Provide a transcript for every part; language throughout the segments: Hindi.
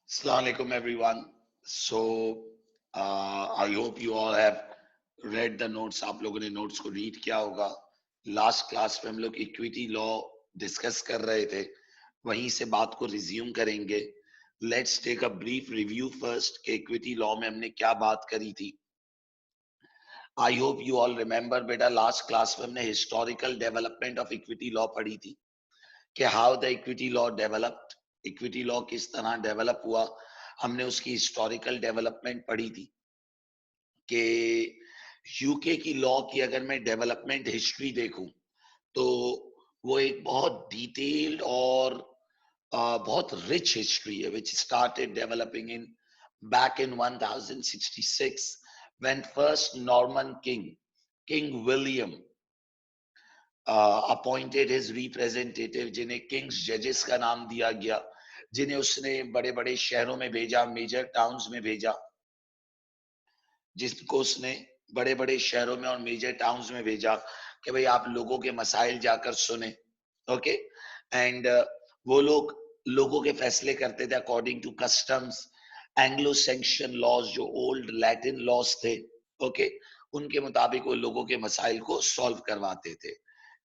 Assalamu alaikum everyone. I hope you all have read the notes. आप लोगों ने notes को read किया होगा. Last class में हम लोग equity law discuss कर रहे थे. वहीं से बात को resume करेंगे. Let's take a brief review first कि equity law में हमने क्या बात करी थी. I hope you all remember बेटा last class में हमने historical development of equity law पढ़ी थी. कि how the equity law developed, equity law किस तरह डेवलप हुआ. हमने उसकी हिस्टोरिकल डेवलपमेंट पढ़ी थी कि यूके की लॉ की अगर मैं डेवलपमेंट हिस्ट्री देखूं तो वो एक बहुत डिटेल्ड और बहुत रिच हिस्ट्री है which started developing in back in 1066 when first Norman King William appointed his representative जिन्हें किंग्स जजेस का नाम दिया गया, जिन्हें उसने बड़े बड़े शहरों में भेजा, मेजर टाउन्स में भेजा, जिसको उसने बड़े बड़े शहरों में और मेजर टाउन्स में भेजा कि भाई आप लोगों के मसाइल जाकर सुने. ओके. एंड वो लोग लोगों के फैसले करते थे according to customs, Anglo Saxon laws जो ओल्ड लैटिन लॉज थे. ओके. उनके मुताबिक वो लोगों के मसाइल को सॉल्व करवाते थे.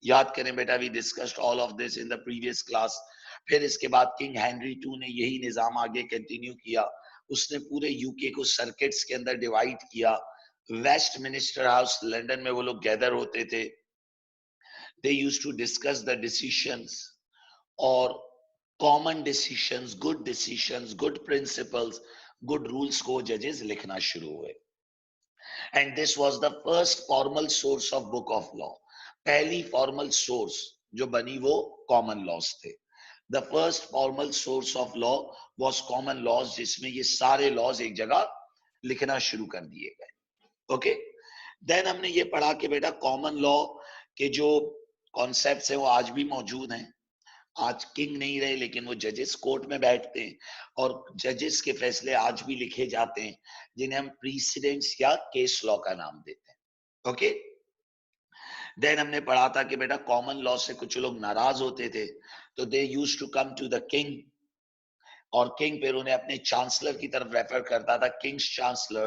याद करें बेटा, we discussed all of this in the previous class. फिर इसके बाद किंग हेनरी टू ने यही निजाम आगे कंटिन्यू किया. उसने पूरे यूके को सर्किट्स के अंदर डिवाइड किया. वेस्ट मिनिस्टर हाउस लंदन में वो लोग गैदर होते थे. They used to discuss the decisions और common decisions, good principles, good rules को जजेस लिखना शुरू हुए. And this was the first formal source of book of law. पहली फॉर्मल सोर्स जो बनी वो कॉमन लॉज थे. The first formal source of law was common laws, जिसमें ये सारे लॉज एक जगह लिखना शुरू कर दिए गए. ओके. देन हमने ये पढ़ा कि बेटा कॉमन लॉ के जो कॉन्सेप्ट्स हैं वो आज भी मौजूद हैं. आज किंग नहीं रहे लेकिन वो जजेस कोर्ट में बैठते हैं और जजेस के फैसले आज भी लिखे जाते हैं, जिन्हें हम प्रीसिडेंट्स या केस लॉ का नाम देते हैं. ओके. देन हमने पढ़ा था कि बेटा कॉमन लॉ से कुछ लोग नाराज होते थे तो they used to come to the king, और किंग फिर उन्हें अपने चांसलर की तरफ रेफर करता था. King's chancellor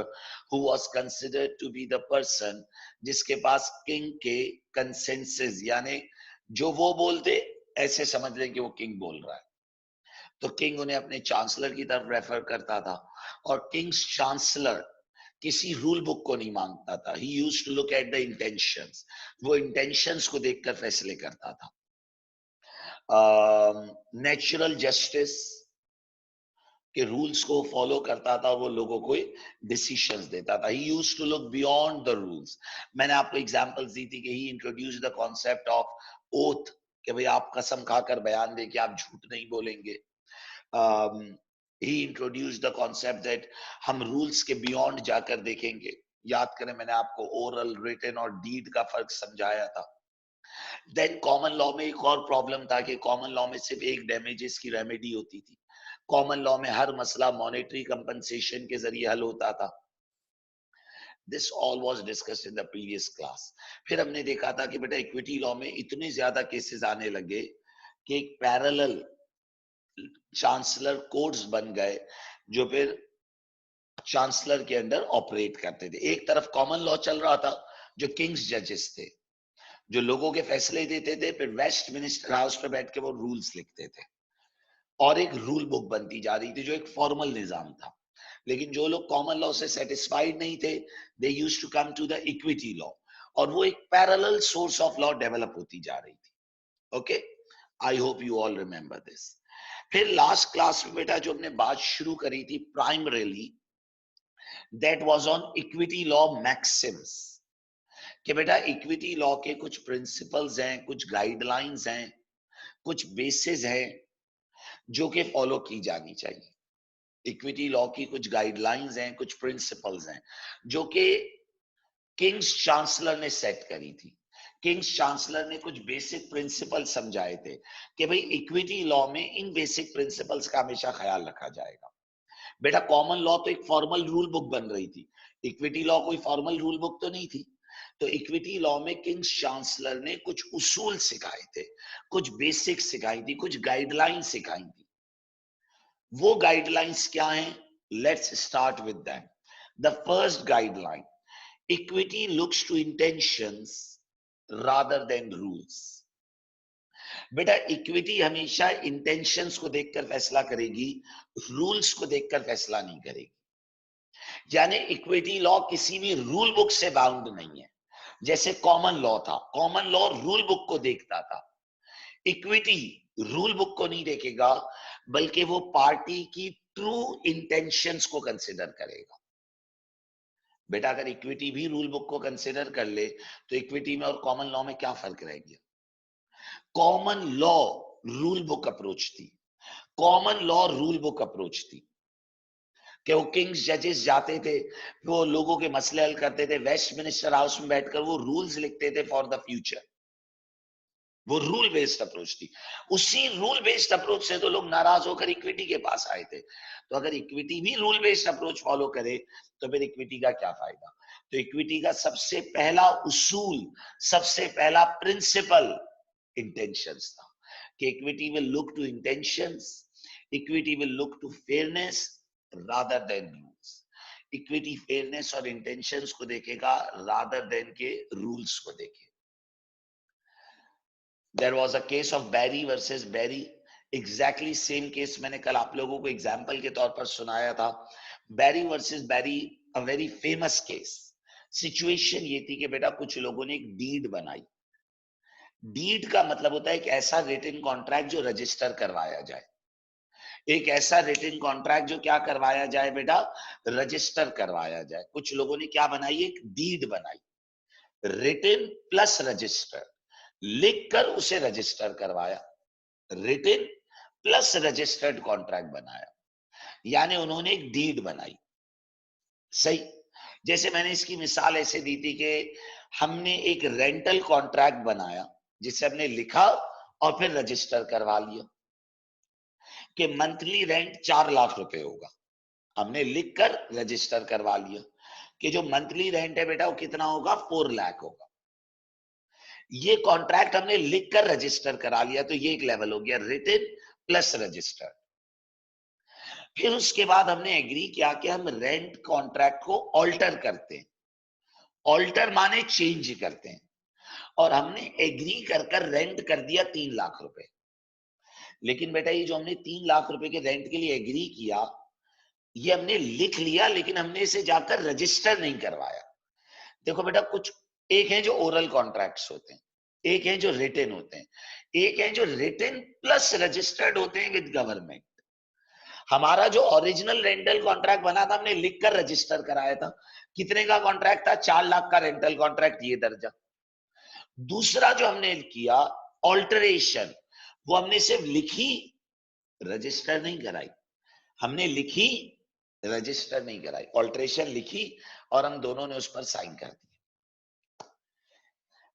who was considered to be the person जिसके पास किंग के कंसेंसस, यानी जो वो बोलते ऐसे समझ लें कि वो किंग बोल रहा है, तो किंग उन्हें अपने चांसलर की तरफ रेफर करता था. और किंग्स चांसलर किसी रूल बुक को नहीं मांगता था. He used to look at the intentions. वो इंटेंशंस को देखकर फैसले करता था. नेचुरल जस्टिस के रूल्स को फॉलो करता था और वो लोगों को डिसीजंस देता था. He used to look beyond the rules. मैंने आपको एग्जांपल्स दी थी कि he introduced the concept of oath, कि भाई आप कसम खाकर बयान दे कि आप झूठ नहीं बोलेंगे. ही इंट्रोड्यूस्ड द कॉन्सेप्ट दैट हम रूल्स के बियॉन्ड जाकर देखेंगे. याद करें मैंने आपको ओरल, रिटन और डीड का फर्क समझाया था. देन कॉमन लॉ में एक और प्रॉब्लम था कि कॉमन लॉ में सिर्फ एक डैमेजेस की रेमेडी होती थी. कॉमन लॉ में हर मसला मॉनेटरी कंपनसेशन के जरिए हल होता था. This all was discussed in the previous class. फिर हमने देखा था कि बेटा इक्विटी लॉ में इतने ज्यादा केसेस आने लगे कि एक पैरेलल चांसलर कोर्ट्स बन गए जो फिर चांसलर के अंडर ऑपरेट करते थे. एक तरफ कॉमन लॉ चल रहा था जो किंग्स जजेस थे, जो लोगों के फैसले देते थे, फिर वेस्ट मिनिस्टर हाउस पे बैठ के वो रूल्स लिखते थे और एक रूल बुक बनती जा रही थी जो एक फॉर्मल निजाम था. लेकिन जो लोग कॉमन लॉ से सेटिस्फाइड नहीं थे, they used to come to the equity law, और वो एक parallel source of law develop होती जा रही थी. Okay. I hope you all remember this. फिर लास्ट क्लास में बेटा जो हमने बात शुरू करी थी primarily, that was on equity law maxims. कि बेटा इक्विटी लॉ के कुछ प्रिंसिपल्स हैं, कुछ गाइडलाइंस हैं, कुछ बेसिस हैं जो कि फॉलो की जानी चाहिए. इक्विटी लॉ की कुछ गाइडलाइंस हैं, कुछ प्रिंसिपल्स हैं जो कि किंग्स चांसलर ने सेट करी थी. किंग्स चांसलर ने कुछ बेसिक प्रिंसिपल समझाए थे कि भाई इक्विटी लॉ में इन बेसिक प्रिंसिपल्स का हमेशा ख्याल रखा जाएगा. बेटा कॉमन लॉ तो एक फॉर्मल रूल बुक बन रही थी, इक्विटी लॉ कोई फॉर्मल रूल बुक तो नहीं थी. तो इक्विटी लॉ में किंग्स चांसलर ने कुछ उसूल सिखाए थे, कुछ बेसिक सिखाई थी, कुछ गाइडलाइन सिखाई थी. वो गाइडलाइंस क्या हैं? Let's start with that. The first guideline, equity looks to intentions rather than rules. बेटा इक्विटी हमेशा इंटेंशंस को देखकर फैसला करेगी, रूल्स को देखकर फैसला नहीं करेगी. यानी इक्विटी लॉ किसी भी रूल बुक से बाउंड नहीं है. जैसे कॉमन लॉ था, कॉमन लॉ रूल बुक को देखता था. इक्विटी रूल बुक को नहीं देखेगा, बल्कि वो पार्टी की ट्रू इंटेंशंस को कंसिडर करेगा. बेटा अगर इक्विटी भी रूल बुक को कंसिडर कर ले तो इक्विटी में और कॉमन लॉ में क्या फर्क रह गया? Common law rule book approach थी, common law rule book approach थी कि वो किंग्स जजेस जाते थे, वो लोगों के मसले हल करते थे, वेस्टमिनिस्टर हाउस में बैठकर वो रूल्स लिखते थे फॉर द फ्यूचर. वो रूल बेस्ड अप्रोच थी. उसी रूल बेस्ड अप्रोच से तो लोग नाराज होकर इक्विटी के पास आए थे. तो अगर इक्विटी भी रूल बेस्ड अप्रोच फॉलो करे तो फिर इक्विटी का क्या फायदा? तो इक्विटी का सबसे पहला उसूल, सबसे पहला प्रिंसिपल इंटेंशंस था कि equity will look to intentions, equity will look to fairness rather than rules. Equity fairness और इंटेंशंस को देखेगा रादर देन के रूल्स को देखेगा. There was a case of Barry versus Barry. Exactly same case मैंने कल आप लोगों को एग्जाम्पल के तौर पर सुनाया था. Barry versus Barry, a very famous case. Situation ये थी कि बेटा कुछ लोगों ने एक डीड बनाई. डीड का मतलब होता है एक ऐसा रिटन कॉन्ट्रैक्ट जो रजिस्टर करवाया जाए. एक ऐसा रिटन कॉन्ट्रैक्ट जो क्या करवाया जाए बेटा? रजिस्टर करवाया जाए. कुछ लोगों ने क्या बनाई? एक डीड बनाई, रिटन प्लस रजिस्टर, लिखकर उसे रजिस्टर करवाया. रिटन प्लस रजिस्टर्ड कॉन्ट्रैक्ट बनाया, यानी उन्होंने एक डीड बनाई. सही. जैसे मैंने इसकी मिसाल ऐसे दी थी कि हमने एक रेंटल कॉन्ट्रैक्ट बनाया जिसे हमने लिखा और फिर रजिस्टर करवा लिया कि मंथली रेंट 4 लाख रुपए होगा. हमने लिखकर रजिस्टर करवा लिया कि जो मंथली रेंट है बेटा वो कितना होगा? 4 लाख होगा. ये कॉन्ट्रैक्ट हमने लिखकर रजिस्टर करा लिया. तो ये एक लेवल हो गया, रिटन प्लस रजिस्टर. फिर उसके बाद हमने एग्री किया कि हम रेंट कॉन्ट्रैक्ट को ऑल्टर करते हैं. ऑल्टर माने चेंज करते हैं. और हमने एग्री कर रेंट कर दिया 3 लाख रुपए. लेकिन बेटा ये जो हमने 3 लाख रुपए के रेंट के लिए एग्री किया, ये हमने लिख लिया, लेकिन हमने इसे जाकर रजिस्टर नहीं करवाया. देखो बेटा, कुछ एक है जो ओरल कॉन्ट्रैक्ट्स होते हैं, एक है जो रिटन होते हैं, एक है जो रिटन प्लस रजिस्टर्ड होते हैं विद गवर्नमेंट. हमारा जो ओरिजिनल रेंटल कॉन्ट्रैक्ट बना था हमने लिखकर रजिस्टर कराया था. कितने का कॉन्ट्रैक्ट था? 4 लाख का रेंटल कॉन्ट्रैक्ट, ये दर्जा. दूसरा जो हमने किया ऑल्टरेशन, वो हमने सिर्फ लिखी, रजिस्टर नहीं कराई. हमने लिखी, रजिस्टर नहीं कराई. ऑल्टरेशन लिखी और हम दोनों ने उस पर साइन कर दिया.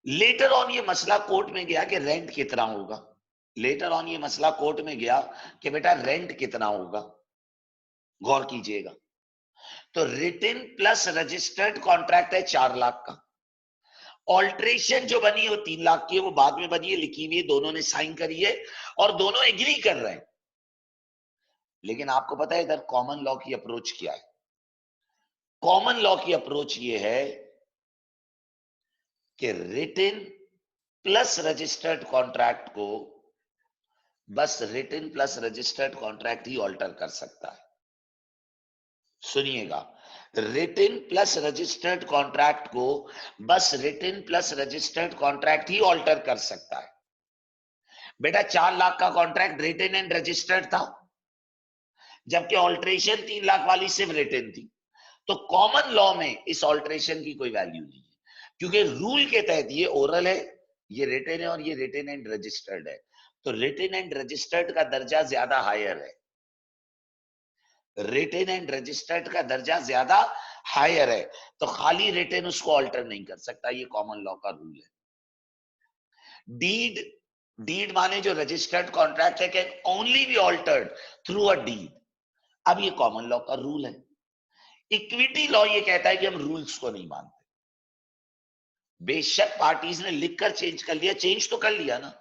लेटर ऑन ये मसला कोर्ट में गया कि रेंट कितना होगा. लेटर ऑन ये मसला कोर्ट में गया कि बेटा रेंट कितना होगा. गौर कीजिएगा, तो रिटन प्लस रजिस्टर्ड कॉन्ट्रैक्ट है 4 लाख का. ऑल्ट्रेशन जो बनी है वो 3 लाख की है, वो बाद में बनी है, लिखी हुई है, दोनों ने साइन करी है और दोनों एग्री कर रहे हैं. लेकिन आपको पता है इधर कॉमन लॉ की अप्रोच क्या है? कॉमन लॉ की अप्रोच ये है कि रिटन प्लस रजिस्टर्ड कॉन्ट्रैक्ट को बस रिटन प्लस रजिस्टर्ड कॉन्ट्रैक्ट ही ऑल्टर कर सकता है. सुनिएगा, रिटन प्लस रजिस्टर्ड कॉन्ट्रैक्ट को बस रिटन प्लस रजिस्टर्ड कॉन्ट्रैक्ट ही ऑल्टर कर सकता है. बेटा 4 लाख का कॉन्ट्रैक्ट रिटन एंड रजिस्टर्ड था, जबकि ऑल्ट्रेशन 3 लाख वाली सिर्फ रिटन थी. तो कॉमन लॉ में इस ऑल्ट्रेशन की कोई वैल्यू नहीं है, क्योंकि रूल के तहत ये ओरल है, ये रिटन है और ये रिटन एंड रजिस्टर्ड है. तो रिटन एंड रजिस्टर्ड का दर्जा ज्यादा हायर है. रिटन एंड रजिस्टर्ड का दर्जा ज्यादा हायर है, तो खाली रिटन उसको ऑल्टर नहीं कर सकता. ये कॉमन लॉ का रूल है. डीड, डीड माने जो रजिस्टर्ड कॉन्ट्रैक्ट है can only be altered through a deed. अब ये कॉमन लॉ का रूल है. इक्विटी लॉ ये कहता है कि हम रूल्स को नहीं मानते. बेशक पार्टीज ने लिखकर चेंज कर लिया, चेंज तो कर लिया ना,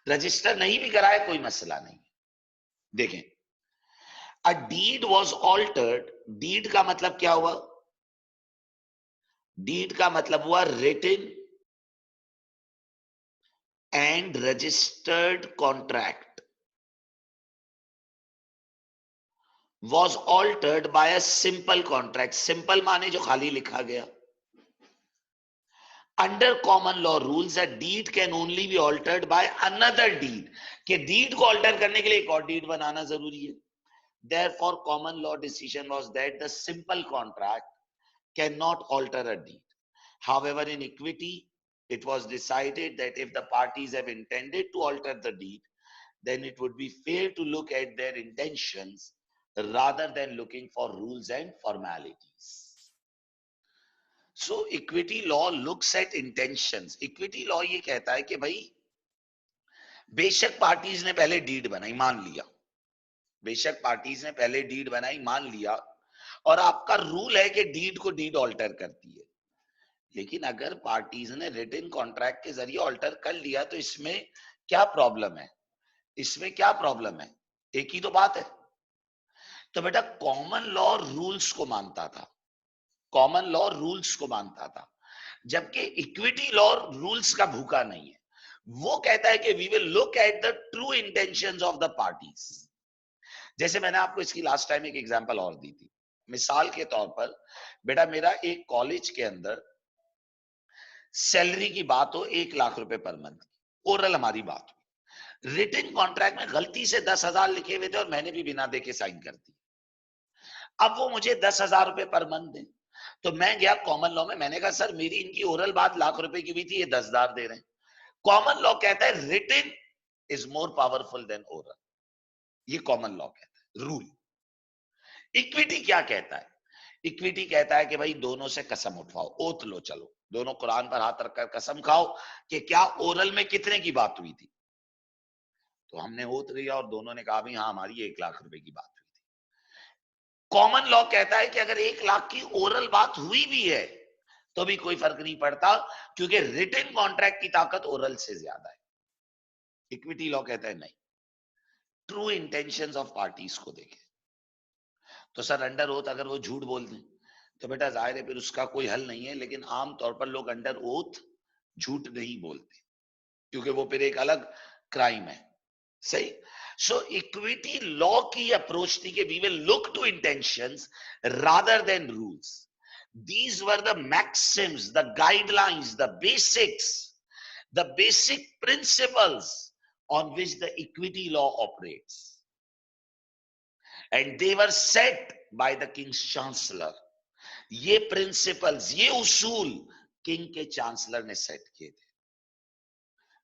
रजिस्टर नहीं भी कराया कोई मसला नहीं. देखें, a deed was altered, deed का मतलब क्या हुआ? डीड का मतलब हुआ written and registered contract was altered by a simple contract. Simple माने जो खाली लिखा गया। Under common law rules, a deed can only be altered by another deed, कि डीड को ऑल्टर करने के लिए एक और डीड बनाना जरूरी है। Therefore, common law decision was that the simple contract cannot alter a deed. However, in equity, it was decided that if the parties have intended to alter the deed, then it would be fair to look at their intentions rather than looking for rules and formalities. So, equity law looks at intentions. Equity law ये कहता है कि भाई बेशक पार्टीज ने पहले डीड बनाई, मान लिया, बेशक पार्टीज ने पहले डीड बनाई, मान लिया, और आपका रूल है कि डीड को डीड ऑल्टर करती है। लेकिन अगर पार्टीज ने रिटन कॉन्ट्रैक्ट के जरिए ऑल्टर कर लिया तो इसमें क्या प्रॉब्लम है? इसमें क्या प्रॉब्लम है? एक ही तो बात है। तो बेटा कॉमन लॉ रूल्स को मानता था, कॉमन लॉ रूल्स को मानता था, जबकि इक्विटी लॉ रूल्स का भूखा नहीं है। वो कहता है कि we will look at the true intentions of the parties. जैसे मैंने आपको इसकी लास्ट टाइम एक एग्जांपल और दी थी। मिसाल के तौर पर बेटा मेरा एक कॉलेज के अंदर सैलरी की बात हो 1 लाख रुपए पर मंथ की, ओरल हमारी बात हुई, रिटन कॉन्ट्रैक्ट में गलती से 10,000 लिखे हुए थे और मैंने भी बिना देखे साइन कर दी। अब वो मुझे 10,000 रुपए पर मंथ दें, तो मैं गया कॉमन लॉ में, मैंने कहा सर मेरी इनकी ओरल बात लाख रुपए की हुई थी, ये 10,000 दे रहे हैं। कॉमन लॉ कहता है written is more powerful than oral, ये कॉमन लॉ कहता है, रूल। इक्विटी क्या कहता है? इक्विटी कहता है कि भाई दोनों से कसम उठवाओ, ओथ लो, चलो दोनों कुरान पर हाथ रखकर कसम खाओ कि क्या ओरल में कितने की बात हुई थी। तो हमने ओथ लिया और दोनों ने कहा भाई हाँ हमारी 1 लाख रुपए की बात हुई थी। कॉमन लॉ कहता है कि अगर 1 लाख की ओरल बात हुई भी है तो भी कोई फर्क नहीं पड़ता, क्योंकि रिटन कॉन्ट्रैक्ट की ताकत ओरल से ज्यादा है। इक्विटी लॉ कहता है नहीं, ट्रू इंटेंशंस ऑफ पार्टीज को देखें। तो सर अंडर ओथ अगर वो झूठ बोल दें तो बेटा जाहिर है फिर उसका कोई हल नहीं है, लेकिन आमतौर पर लोग अंडर ओथ झूठ नहीं बोलते, क्योंकि वो फिर एक अलग क्राइम है। सही। सो इक्विटी लॉ की अप्रोच थी कि we will look to intentions rather than rules. These were the maxims, the guidelines, the basics, the basic principles on which the equity law operates, and they were set by the king's chancellor. ये प्रिंसिपल्स, ये उसूल किंग के चांसलर ने सेट किए थे।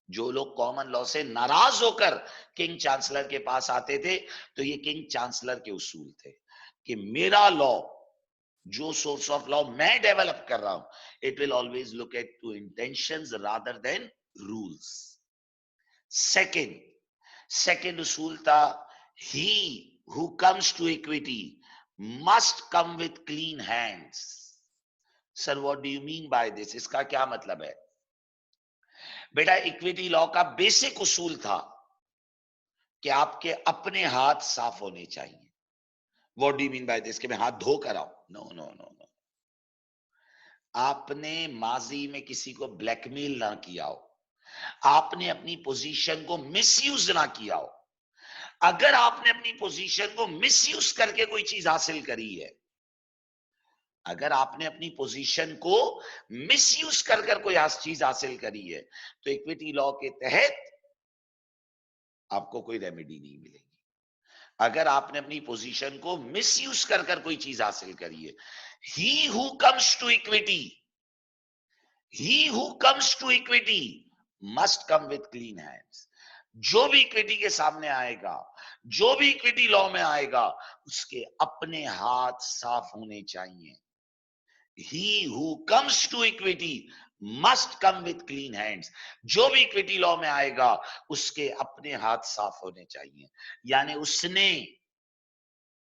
जो लोग कॉमन लॉ से नाराज होकर किंग चांसलर के पास आते थे तो ये किंग चांसलर के उसूल थे कि मेरा लॉ, जो सोर्स ऑफ लॉ मैं डेवलप कर रहा हूं, it will always look at to intentions rather than rules. Second उसूल था, he who comes to equity must come with clean hands. Sir what do you mean by this? इसका क्या मतलब है? बेटा इक्विटी लॉ का बेसिक उसूल था कि आपके अपने हाथ साफ होने चाहिए। What do you mean by this? कि मैं हाथ धो कर आऊं? No no no no. आपने माजी में किसी को ब्लैकमेल ना किया हो, आपने अपनी पोजीशन को मिसयूज ना किया हो। अगर आपने अपनी पोजीशन को मिसयूज करके कोई चीज हासिल करी है, अगर आपने अपनी पोजीशन को मिसयूज कर कोई चीज हासिल करी है, तो इक्विटी लॉ के तहत आपको कोई रेमेडी नहीं मिलेगी। अगर आपने अपनी पोजीशन को मिसयूज कर कोई चीज हासिल करी है, he who comes to equity, he who comes to equity must come with clean hands. जो भी इक्विटी के सामने आएगा, जो भी इक्विटी लॉ में आएगा, उसके अपने हाथ साफ होने चाहिए। He who comes to equity must come with clean hands. जो भी इक्विटी लॉ में आएगा उसके अपने हाथ साफ होने चाहिए, यानी उसने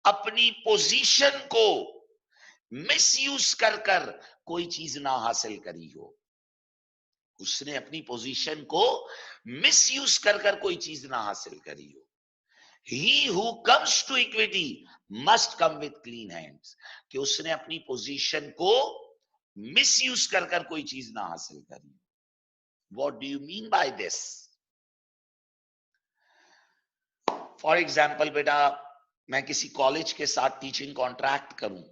अपनी पोजीशन को मिसयूज कर कोई चीज ना हासिल करी हो, उसने अपनी पोजीशन को मिसयूज कर कोई चीज ना हासिल करी हो। He who comes to equity must come with clean hands. कि उसने अपनी पोजीशन को मिसयूज कर कर कोई चीज ना हासिल करी. What do you mean by this? For example बेटा, मैं किसी कॉलेज के साथ टीचिंग कॉन्ट्रैक्ट करूं,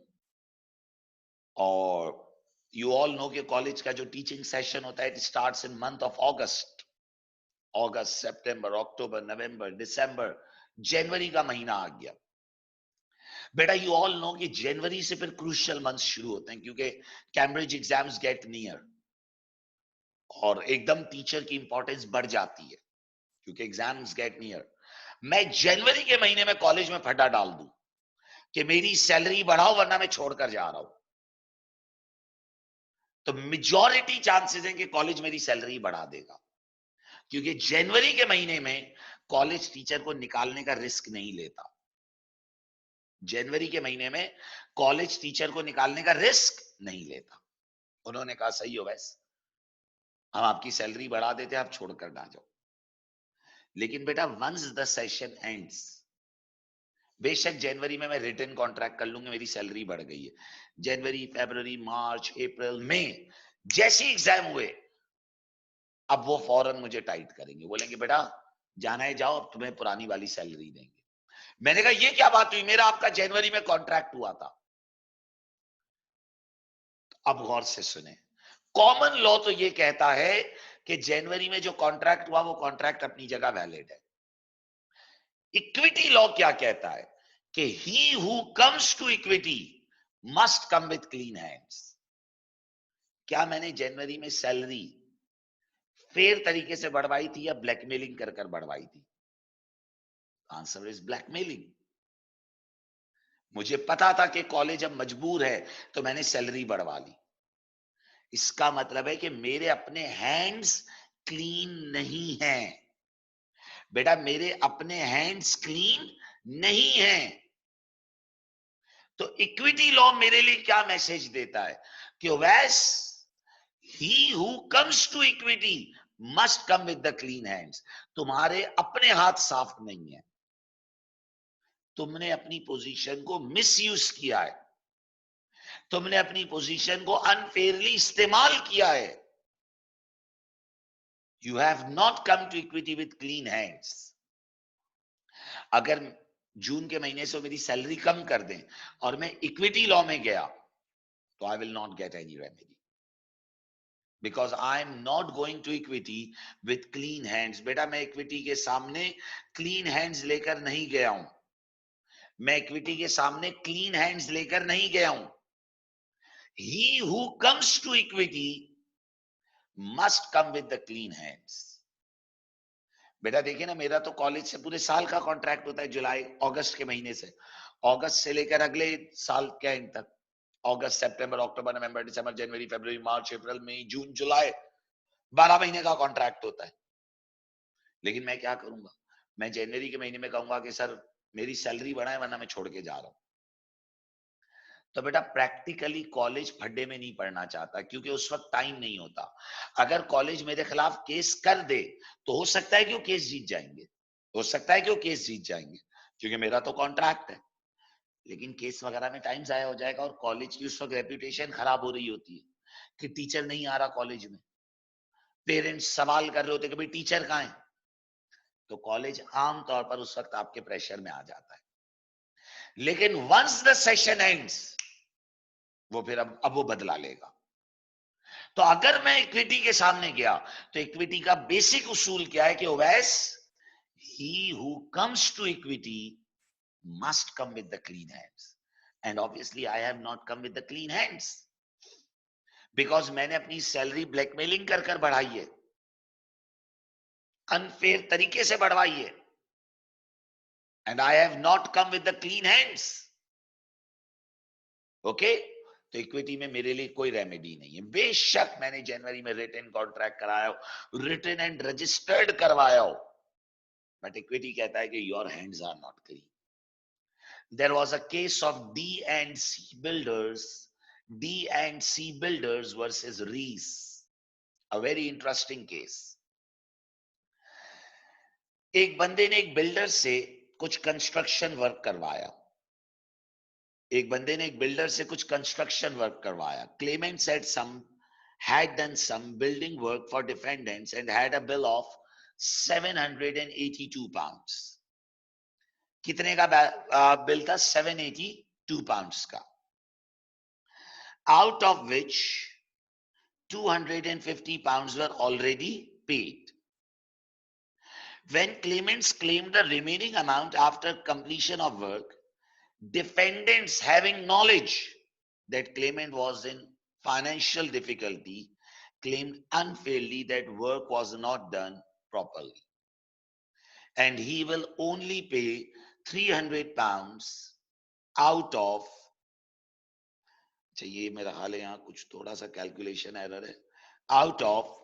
और यू ऑल नो कि कॉलेज का जो टीचिंग सेशन होता है, it starts in month of August. अगस्त, सितंबर, अक्टूबर, नवंबर, दिसंबर, जनवरी का महीना आ गया. बेटा यू ऑल नो कि जनवरी से फिर क्रूशियल मंथ शुरू होते हैं, क्योंकि कैम्ब्रिज एग्जाम्स गेट नियर, और एकदम टीचर की इंपॉर्टेंस बढ़ जाती है क्योंकि एग्जाम्स गेट नियर. मैं जनवरी के महीने में कॉलेज में फटा डाल दूं कि मेरी सैलरी बढ़ाओ वरना मैं छोड़कर जा रहा हूं, तो मेजॉरिटी चांसेस हैं कि कॉलेज मेरी सैलरी बढ़ा देगा, क्योंकि जनवरी के महीने में कॉलेज टीचर को निकालने का रिस्क नहीं लेता. जनवरी के महीने में कॉलेज टीचर को निकालने का रिस्क नहीं लेता. उन्होंने कहा सही हो वैसे, हम आपकी सैलरी बढ़ा देते हैं, आप छोड़कर ना जाओ. लेकिन बेटा वंस द सेशन एंड्स, बेशक जनवरी में मैं रिटन कॉन्ट्रैक्ट कर लूंगा, मेरी सैलरी बढ़ गई है. जनवरी, फरवरी, मार्च, अप्रैल, मई, जैसे एग्जाम हुए, अब वो फौरन मुझे टाइट करेंगे, बोलेंगे बेटा जाना है जाओ, अब तुम्हें पुरानी वाली सैलरी देंगे. मैंने कहा ये क्या बात हुई, मेरा आपका जनवरी में कॉन्ट्रैक्ट हुआ था. अब गौर से सुने, कॉमन लॉ तो ये कहता है कि जनवरी में जो कॉन्ट्रैक्ट हुआ वो कॉन्ट्रैक्ट अपनी जगह वैलिड है. इक्विटी लॉ क्या कहता है कि he who comes to equity must come with clean hands. क्या मैंने जनवरी में सैलरी फेयर तरीके से बढ़वाई थी या ब्लैकमेलिंग कर कर बढ़वाई थी? Answer is blackmailing. मुझे पता था कि कॉलेज अब मजबूर है, तो मैंने सैलरी बढ़वा ली. इसका मतलब है कि मेरे अपने हैंड्स क्लीन नहीं हैं. बेटा मेरे अपने हैंड्स क्लीन नहीं हैं. तो इक्विटी लॉ मेरे लिए क्या मैसेज देता है कि वैस he who comes to equity must come with the clean hands. तुम्हारे अपने हाथ साफ नहीं है, तुमने अपनी पोजीशन को मिसयूज किया है, तुमने अपनी पोजीशन को अनफेयरली इस्तेमाल किया है. You have not come to equity with clean hands. अगर जून के महीने से मेरी सैलरी कम कर दें और मैं इक्विटी लॉ में गया, तो I will not get any remedy, because I am not going to equity with clean hands. बेटा मैं इक्विटी के सामने क्लीन हैंड्स लेकर नहीं गया हूं. मैं इक्विटी के सामने क्लीन हैंड्स लेकर नहीं गया हूं. He who comes to equity must come with the clean hands. बेटा देखिए ना, मेरा तो कॉलेज से पूरे साल का कॉन्ट्रैक्ट होता है, जुलाई अगस्त के महीने से, अगस्त से लेकर अगले साल के एंड तक. अगस्त, सितंबर, अक्टूबर, नवंबर, दिसंबर, जनवरी, फरवरी, मार्च, अप्रैल, मई, जून, जुलाई, 12 महीने का कॉन्ट्रैक्ट होता है. लेकिन मैं क्या करूंगा, मैं जनवरी के महीने में कहूंगा कि सर मेरी सैलरी बढ़ाए वरना मैं छोड़ के जा रहा हूं. तो बेटा प्रैक्टिकली कॉलेज फड्डे में नहीं पड़ना चाहता, क्योंकि उस वक्त टाइम नहीं होता. अगर कॉलेज मेरे खिलाफ केस कर दे तो हो सकता है कि वो केस जीत जाएंगे, हो सकता है कि वो केस जीत जाएंगे, क्योंकि मेरा तो कॉन्ट्रैक्ट है. लेकिन केस वगैरह में टाइम जाया हो जाएगा, और कॉलेज की उस वक्त रेपुटेशन खराब हो रही होती है कि टीचर नहीं आ रहा कॉलेज में. पेरेंट्स सवाल कर रहे होते कि भाई टीचर कहाँ है. तो कॉलेज आमतौर पर उस वक्त आपके प्रेशर में आ जाता है. लेकिन वंस द सेशन एंड्स, वो फिर अब वो बदला लेगा. तो अगर मैं इक्विटी के सामने गया, तो इक्विटी का बेसिक उसूल क्या है कि ओवैस he who comes to equity must come with the clean hands. And obviously I have not come with the clean hands, because मैंने अपनी सैलरी ब्लैकमेलिंग कर कर बढ़ाई है, अनफेयर तरीके से बढ़वाई है, and I have not come with the clean hands. Okay, तो इक्विटी में मेरे लिए कोई रेमेडी नहीं है. बेशक मैंने जनवरी में रिटन कॉन्ट्रैक्ट कराया हो, रिटन एंड रजिस्टर्ड करवाया हो, बट इक्विटी कहता है कि your hands are not clean. There was a case of D&C Builders, D&C Builders versus Rees. A very interesting case. एक बंदे ने एक बिल्डर से कुछ कंस्ट्रक्शन वर्क करवाया, एक बंदे ने एक बिल्डर से कुछ कंस्ट्रक्शन वर्क करवाया. Claimant said some had done some building work for defendants and had a bill of 782 pounds. कितने का बिल था? 782 pounds का. Out of which 250 pounds were already paid. When claimants claimed the remaining amount after completion of work, defendants, having knowledge that claimant was in financial difficulty, claimed unfairly that work was not done properly, and he will only pay 300 pounds out of, अच्छा ये मेरा हाल है, यहाँ कुछ थोड़ा सा कैलकुलेशन एरर है, out of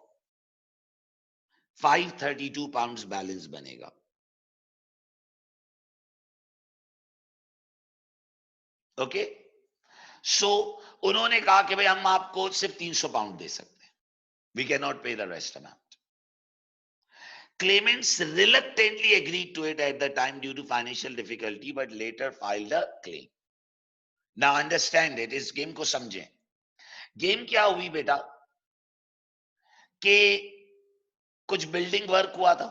532 pounds बैलेंस बनेगा. ओके, सो उन्होंने कहा कि भाई हम आपको सिर्फ 300 पाउंड दे सकते हैं, वी कैन नॉट पे the rest amount. Claimants reluctantly agreed to it at the time due to financial difficulty, but later filed a claim. Now understand it, इस गेम को समझें. गेम क्या हुई बेटा कि कुछ बिल्डिंग वर्क हुआ था,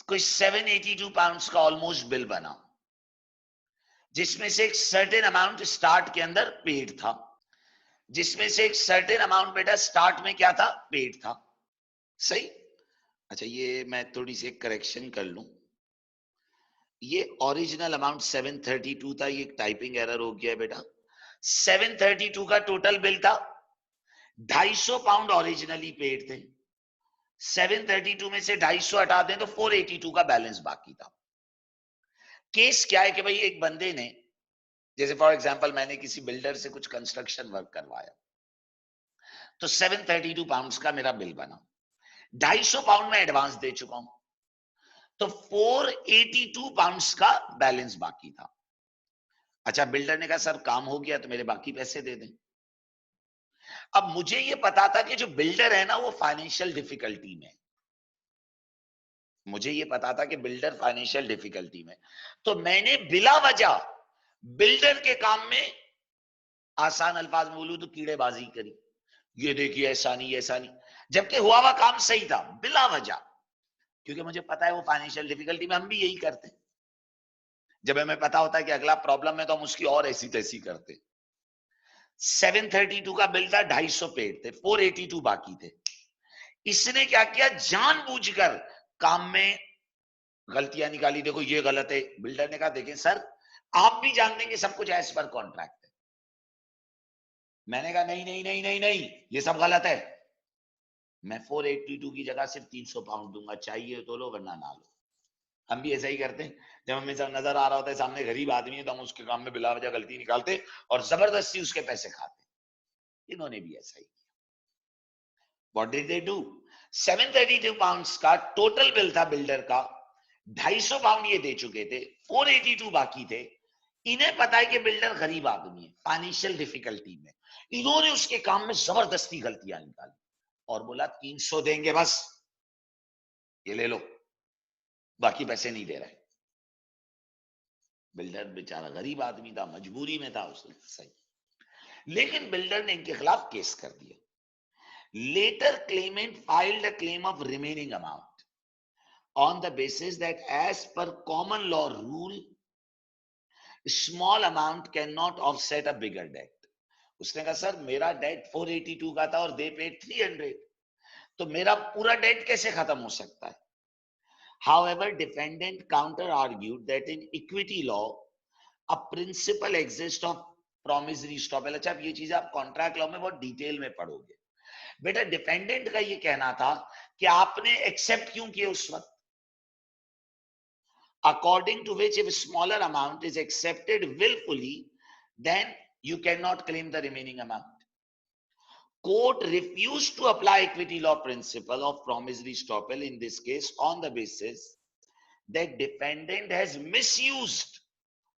कुछ 782 पाउंड्स का ऑलमोस्ट बिल बना, जिसमें से एक सर्टेन अमाउंट स्टार्ट के अंदर पेड था, जिसमें से एक सर्टेन अमाउंट बेटा स्टार्ट में क्या था? पेड था. सही. अच्छा ये मैं थोड़ी सी एक करेक्शन कर लूं, ये ओरिजिनल अमाउंट 732 था, ये टाइपिंग एरर हो गया है बेटा. 732 का टोटल बिल था, 250 पाउंड ओरिजिनली पेड थे, 732 में से 250 हटा दें तो 482 का बैलेंस बाकी था. केस क्या है कि भाई एक बंदे ने, जैसे फॉर एग्जांपल मैंने किसी बिल्डर से कुछ कंस्ट्रक्शन वर्क करवाया, तो 732 पाउंड्स का मेरा बिल बना, 250 पाउंड में एडवांस दे चुका हूं, तो 482 पाउंड्स का बैलेंस बाकी था. अच्छा बिल्डर ने कहा सर काम हो गया तो मेरे बाकी पैसे दे दें. अब मुझे ये पता था कि जो बिल्डर है ना वो फाइनेंशियल डिफिकल्टी में, मुझे ये पता था कि बिल्डर फाइनेंशियल डिफिकल्टी में, तो मैंने बिला वजह बिल्डर के काम में, आसान अल्फाज में बोलूं तो कीड़ेबाजी करी, ये देखिए ऐसा नहीं ऐसा नहीं, जबकि हुआ हुआ काम सही था बिला वजह, क्योंकि मुझे पता है वो फाइनेंशियल डिफिकल्टी में, हम भी यही करते हैं. जब हमें पता होता है कि अगला प्रॉब्लम है तो हम उसकी और ऐसी तैसी करते. 732 का बिल था, 250 पेड थे, 482 बाकी थे. इसने क्या किया? जानबूझकर काम में गलतियां निकाली. देखो ये गलत है. बिल्डर ने कहा देखें सर आप भी जानते हैं कि सब कुछ एज पर कॉन्ट्रैक्ट है. मैंने कहा नहीं नहीं नहीं नहीं नहीं ये सब गलत है, मैं 482 की जगह सिर्फ 300 पाउंड दूंगा, चाहिए तो लो वरना ना लो. हम भी ऐसा ही करते हैं. जब हमें सब नजर आ रहा होता है सामने गरीब आदमी है तो हम उसके काम में बिला वजह गलती निकालते और जबरदस्ती उसके पैसे खाते. इन्होंने भी ऐसा ही किया. What did they do? 732 pounds का टोटल बिल था बिल्डर का, 250 पाउंड ये दे चुके थे, 482 बाकी थे. इन्हें पता है कि बिल्डर गरीब आदमी है, फाइनेंशियल डिफिकल्टी में, इन्होंने उसके काम में जबरदस्ती गलतियां निकाली और बोला 300 देंगे बस, ये ले लो, बाकी पैसे नहीं दे रहे. बिल्डर बेचारा गरीब आदमी था, मजबूरी में था, उसने सही. लेकिन बिल्डर ने इनके खिलाफ केस कर दिया. Later claimant filed a claim of remaining amount on the basis that as per common law rule small amount can not offset a bigger debt. उसने कहा सर मेरा डेट 482 का था और दे पेड 300, तो मेरा पूरा डेट कैसे खत्म हो सकता है? However, defendant counter-argued that in equity law, a principle exists of promissory estoppel. अच्छा अब ये चीजें आप कॉन्ट्रैक्ट लॉ में बहुत डिटेल में पढ़ोगे. बेटा डिफेंडेंट का ये कहना था कि आपने एक्सेप्ट क्यों किया उस वक्त, according to which if a smaller amount is accepted willfully, then you cannot claim the remaining amount. Court refused to apply equity law principle of promissory estoppel in this case on the basis that defendant has misused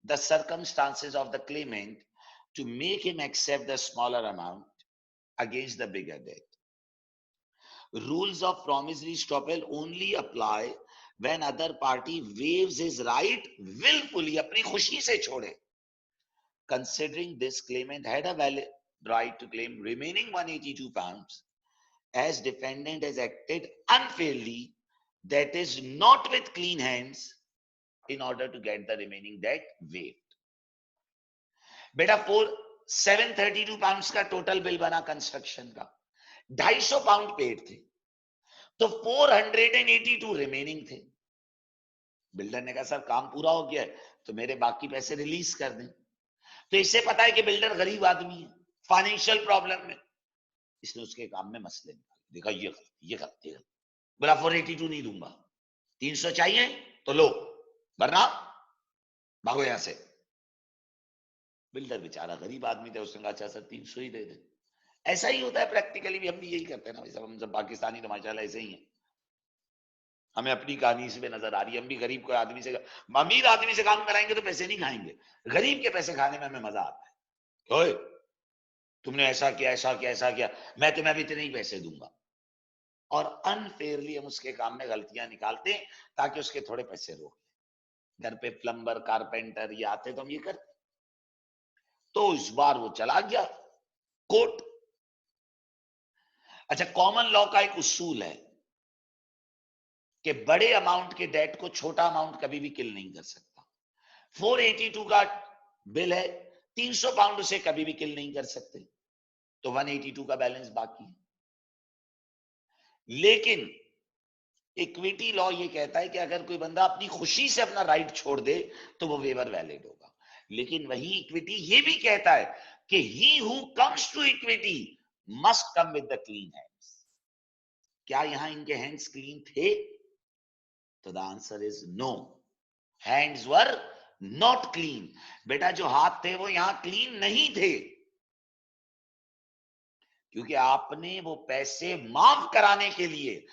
the circumstances of the claimant to make him accept the smaller amount against the bigger debt. Rules of promissory estoppel only apply when other party waives his right willfully, अपनी खुशी से छोड़े. Considering this, claimant had a valid right to claim remaining 182 pounds as defendant has acted unfairly, that is not with clean hands, in order to get the remaining debt waived. बेटा 732 पाउंड्स का टोटल बिल बना कंस्ट्रक्शन का, 250 पाउंड पेड थे, तो 482 रिमेनिंग थे. बिल्डर ने कहा सर काम पूरा हो गया है तो मेरे बाकी पैसे रिलीज कर दें. तो इससे पता है कि बिल्डर गरीब आदमी है, फाइनेंशियल प्रॉब्लम में, इसने उसके काम में मसले निकाले. देखा ये गलती, बोला 482 नहीं दूंगा, 300 चाहिए तो लो, वरना भागो यहां से. बिल्डर बेचारा गरीब आदमी था, उसने कहा अच्छा सर 300 ही दे दे. ऐसा ही होता है प्रैक्टिकली भी, हम भी यही करते हैं ना. हम सब पाकिस्तानी तो माशाल्लाह ऐसे ही हैं. हमें अपनी कहानी इसमें नजर आ रही है. हम भी गरीब को आदमी से, अमीर आदमी से काम कराएंगे तो पैसे नहीं खाएंगे, गरीब के पैसे खाने में हमें मजा आता है. ओए तुमने ऐसा किया ऐसा किया ऐसा किया, मैं तुम्हें भी इतने ही पैसे दूंगा. और अनफेयरली हम उसके काम में गलतियां निकालते हैं ताकि उसके थोड़े पैसे रोक लें. घर पे प्लम्बर कारपेंटर ये आते तो हम ये करते. तो इस बार वो चला गया कोर्ट. अच्छा, कॉमन लॉ का एक उसूल है कि बड़े अमाउंट के डेट को छोटा अमाउंट कभी भी किल नहीं कर सकता. 482 का बिल है, 300 पाउंड उसे कभी भी किल नहीं कर सकते, तो 182 का बैलेंस बाकी है. लेकिन इक्विटी लॉ ये कहता है कि अगर कोई बंदा अपनी खुशी से अपना राइट छोड़ दे तो वो वेवर वैलिड होगा. लेकिन वही इक्विटी ये भी कहता है कि he who comes to equity must come with the clean hands. क्या यहां इनके हैंड्स क्लीन थे? तो the answer is no. Hands were not clean. बेटा जो हाथ थे वो यहां क्लीन नहीं थे, क्योंकि आपने वो पैसे माफ कराने के लिए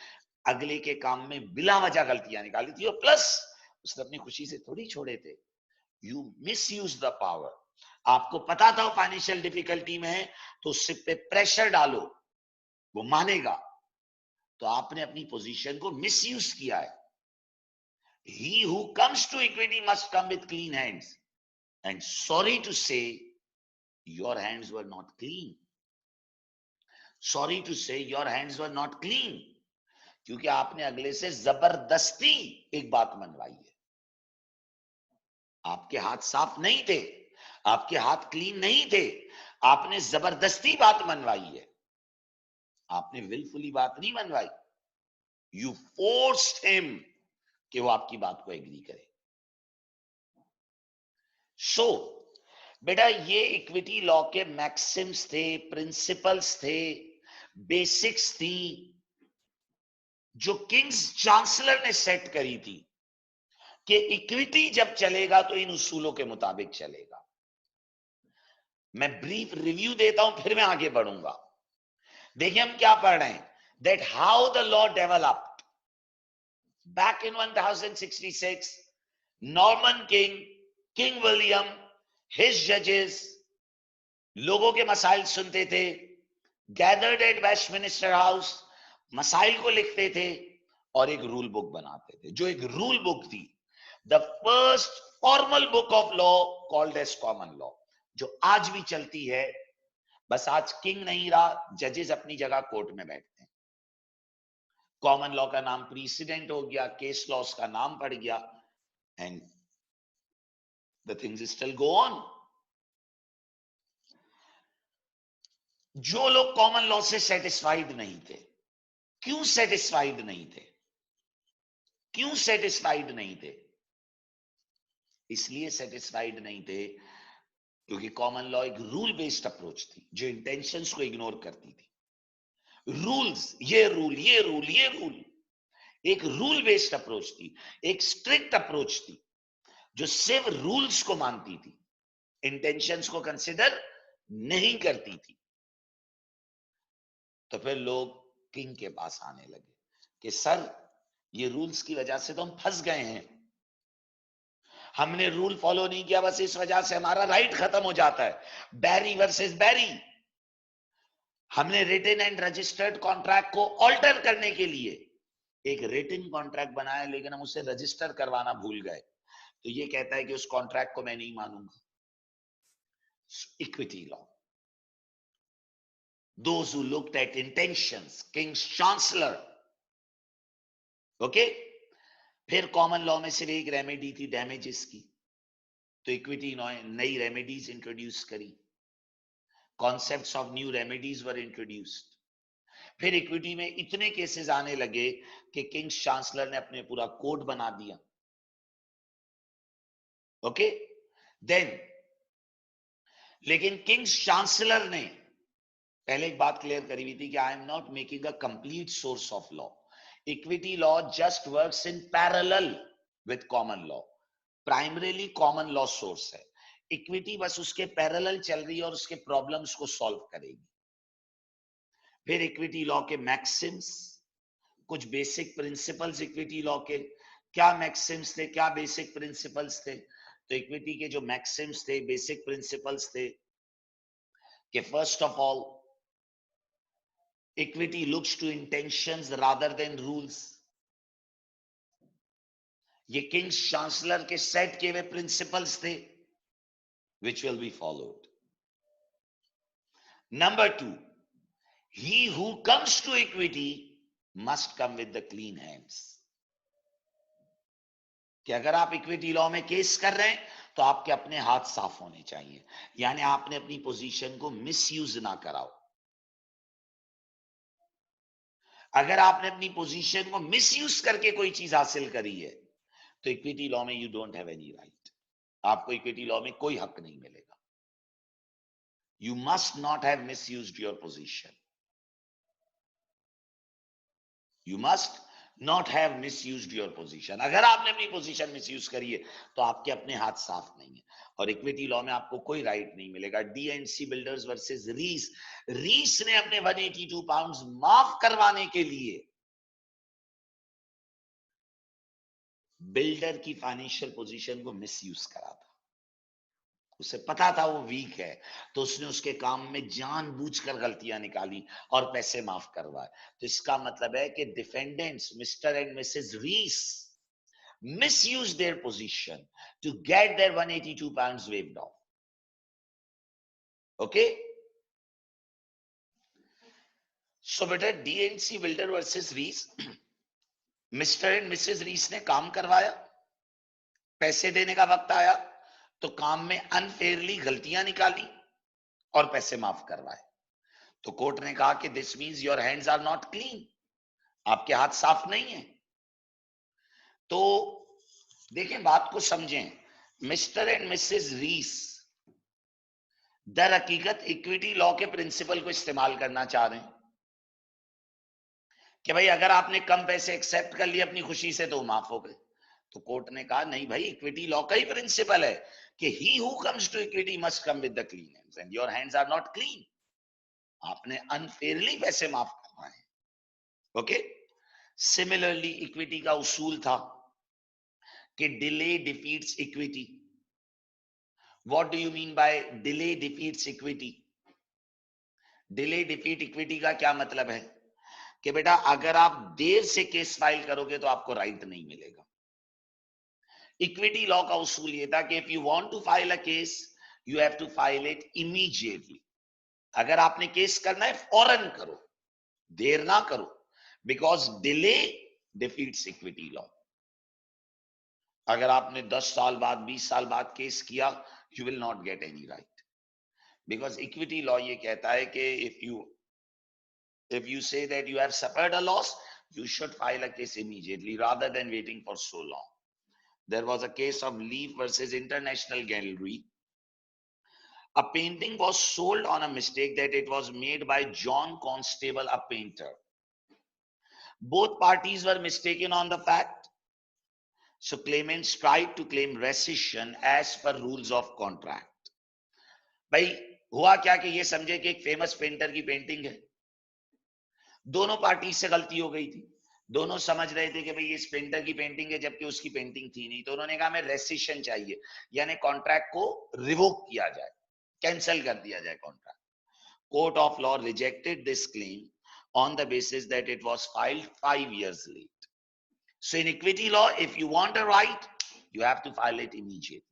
अगले के काम में बिला वजह गलतियां निकाली थी, और प्लस उसने अपनी खुशी से थोड़ी छोड़े थे. You miss use the power. आपको पता था फाइनेंशियल डिफिकल्टी में है तो उससे पे प्रेशर डालो, वो मानेगा. तो आपने अपनी पोजीशन को मिस यूज किया है. He who comes to equity must come with clean hands. And sorry to say, your hands were not clean. Sorry to say, your hands were not clean. क्योंकि आपने अगले से जबरदस्ती एक बात मनवाई है. आपके हाथ साफ नहीं थे, आपके हाथ क्लीन नहीं थे, आपने जबरदस्ती बात मनवाई है. आपने विलफुली बात नहीं मनवाई. यू फोर्स्ड हिम कि वो आपकी बात को एग्री करे. सो बेटा ये इक्विटी लॉ के मैक्सिम्स थे, प्रिंसिपल्स थे, बेसिक्स थी जो किंग्स चांसलर ने सेट करी थी कि इक्विटी जब चलेगा तो इन उसूलों के मुताबिक चलेगा. मैं ब्रीफ रिव्यू देता हूं फिर मैं आगे बढ़ूंगा. देखिए हम क्या पढ़ रहे हैं. That how the law developed back in 1066. Norman King William, his judges, लोगों के मसाइल सुनते थे, gathered at Westminster House, मसाइल को लिखते थे और एक रूल बुक बनाते थे, जो एक रूल बुक थी, the first formal book of law called as common law, जो आज भी चलती है. बस आज किंग नहीं रहा, जजेस अपनी जगह कोर्ट में बैठते हैं. कॉमन लॉ का नाम प्रीसिडेंट हो गया, केस लॉस का नाम पड़ गया, and the things still go on. जो लोग कॉमन लॉ से सेटिस्फाइड नहीं थे, क्यों सेटिस्फाइड नहीं थे? क्यों सेटिस्फाइड नहीं थे? इसलिए सेटिस्फाइड नहीं थे क्योंकि कॉमन लॉ एक रूल बेस्ड अप्रोच थी जो इंटेंशंस को इग्नोर करती थी. रूल्स, ये रूल ये रूल ये रूल, एक रूल बेस्ड अप्रोच थी, एक स्ट्रिक्ट अप्रोच थी जो सिर्फ रूल्स को मानती थी, इंटेंशंस को कंसिडर नहीं करती थी. तो फिर लोग किंग के पास आने लगे कि सर ये रूल्स की वजह से तो हम फंस गए हैं, हमने रूल फॉलो नहीं किया, बस इस वजह से हमारा राइट खत्म हो जाता है. बैरी वर्सेस बैरी, हमने रिटन एंड रजिस्टर्ड कॉन्ट्रैक्ट को ऑल्टर करने के लिए एक रिटन कॉन्ट्रैक्ट बनाया लेकिन हम उसे रजिस्टर करवाना भूल गए, तो ये कहता है कि उस कॉन्ट्रैक्ट को मैं नहीं मानूंगा। Equity law, those who looked at intentions, king's chancellor, okay. फिर कॉमन लॉ में सिर्फ एक रेमेडी थी डैमेजेस की, तो इक्विटी नई रेमेडीज इंट्रोड्यूस करी, concepts of new remedies were introduced. फिर इक्विटी में इतने केसेस आने लगे कि किंग्स चांसलर ने अपने पूरा कोड बना दिया, ओके। देन लेकिन किंग्स चांसलर ने पहले एक बात क्लियर करी हुई थी कि आई am not making a complete source of law, equity law just works in parallel with common law, primarily common law source है, इक्विटी बस उसके पैरेलल चल रही है और उसके प्रॉब्लम्स को सॉल्व करेगी। फिर इक्विटी लॉ के मैक्सिम्स, कुछ बेसिक प्रिंसिपल्स इक्विटी लॉ के, क्या मैक्सिम्स थे, क्या बेसिक प्रिंसिपल्स थे, तो इक्विटी के जो मैक्सिम्स थे, बेसिक प्रिंसिपल्स थे कि first of all equity looks to intentions rather than rules। ये किंग्स चांसलर के सेट किए हुए प्रिंसिपल्स थे which will be followed। Number 2, he who comes to equity must come with the clean hands। कि अगर आप इक्विटी लॉ में केस कर रहे हैं तो आपके अपने हाथ साफ होने चाहिए, यानी आपने अपनी पोजीशन को मिसयूज ना कराओ। अगर आपने अपनी पोजीशन को मिसयूज करके कोई चीज हासिल करी है तो इक्विटी लॉ में you don't have any right, आपको इक्विटी लॉ में कोई हक नहीं मिलेगा। You must not have misused your position, you must not have misused your position. अगर आपने अपनी पोजीशन मिसयूज करी है तो आपके अपने हाथ साफ नहीं है और इक्विटी लॉ में आपको कोई राइट नहीं मिलेगा। डीएनसी बिल्डर्स वर्सेस रीस, रीस ने अपने 182 पाउंड्स माफ करवाने के लिए बिल्डर की फाइनेंशियल पोजीशन को मिसयूज करा था। उसे पता था वो वीक है तो उसने उसके काम में जानबूझकर गलतियां निकाली और पैसे माफ करवाए। तो इसका मतलब है कि defendants Mr and Mrs Rees misuse their position to get their 182 pounds waived off, okay। so beta DNC builder versus Rees, mister and Mrs Rees ने काम करवाया, पैसे देने का वक्त आया तो काम में अनफेयरली गलतियां निकाली और पैसे माफ करवाए। तो कोर्ट ने कहा कि this means your hands are not clean, आपके हाथ साफ नहीं है। तो देखें, बात को समझें, मिस्टर एंड मिसेस रीस दर हकीकत इक्विटी लॉ के प्रिंसिपल को इस्तेमाल करना चाह रहे हैं कि भाई अगर आपने कम पैसे एक्सेप्ट कर लिए अपनी खुशी से तो माफ हो गए। तो कोर्ट ने कहा नहीं भाई, इक्विटी लॉ का ही प्रिंसिपल है कि he who comes to equity must come with the clean hands and your hands are not clean, आपने अनफेयरली पैसे माफ करवाए, ओके। सिमिलरली इक्विटी का उसूल था कि delay defeats equity. What do you mean bye delay defeats equity? Delay defeat equity का क्या मतलब है कि बेटा अगर आप देर से केस फाइल करोगे तो आपको राइट नहीं मिलेगा। इक्विटी लॉ का उसूल ये था कि if you want to file a case you have to file it immediately. अगर आपने केस करना है फौरन करो, देर ना करो, because delay defeats equity law. अगर आपने 10 साल बाद 20 साल बाद केस किया you will not get any right, because equity law ये कहता है कि if you say that you have suffered a loss you should file a case immediately rather than waiting for so long। There was a case of Leaf versus International Gallery. A painting was sold on a mistake that it was made by John Constable, a painter. Both parties were mistaken on the fact, so claimants tried to claim rescission as per rules of contract। भाई हुआ क्या कि ये समझे कि एक फेमस पेंटर की पेंटिंग है, दोनों पार्टी से गलती हो गई थी, दोनों समझ रहे थे कि भाई इस पेंटर की पेंटिंग है जबकि उसकी पेंटिंग थी नहीं। तो उन्होंने कहा हमें रेसिशन चाहिए, यानी कॉन्ट्रैक्ट को रिवोक किया जाए, कैंसिल कर दिया जाए contract. Court of law rejected this claim on the basis that it was filed 5 years late। So in equity law, if you want a right, you have to file it immediately.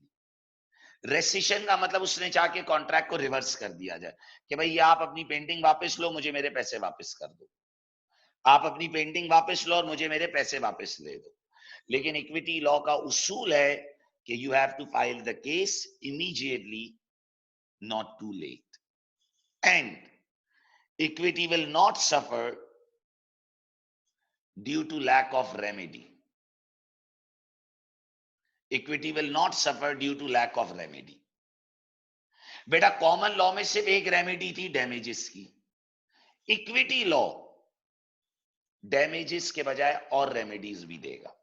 Rescission का मतलब उसने चाह के कॉन्ट्रैक्ट को रिवर्स कर दिया जाए कि भाई ये आप अपनी पेंटिंग वापस लो, मुझे मेरे पैसे वापस कर दो, आप अपनी पेंटिंग वापस लो और मुझे मेरे पैसे वापस दे दो. लेकिन इक्विटी लॉ का उसूल है कि you have to file the case immediately, not too late, and equity will not suffer due to lack of remedy. Equity will not suffer due to lack of remedy. बेटा कॉमन लॉ में सिर्फ एक रेमेडी थी, डैमेजेस की. इक्विटी लॉ डैमेजेस के बजाय और रेमेडीज भी देगा.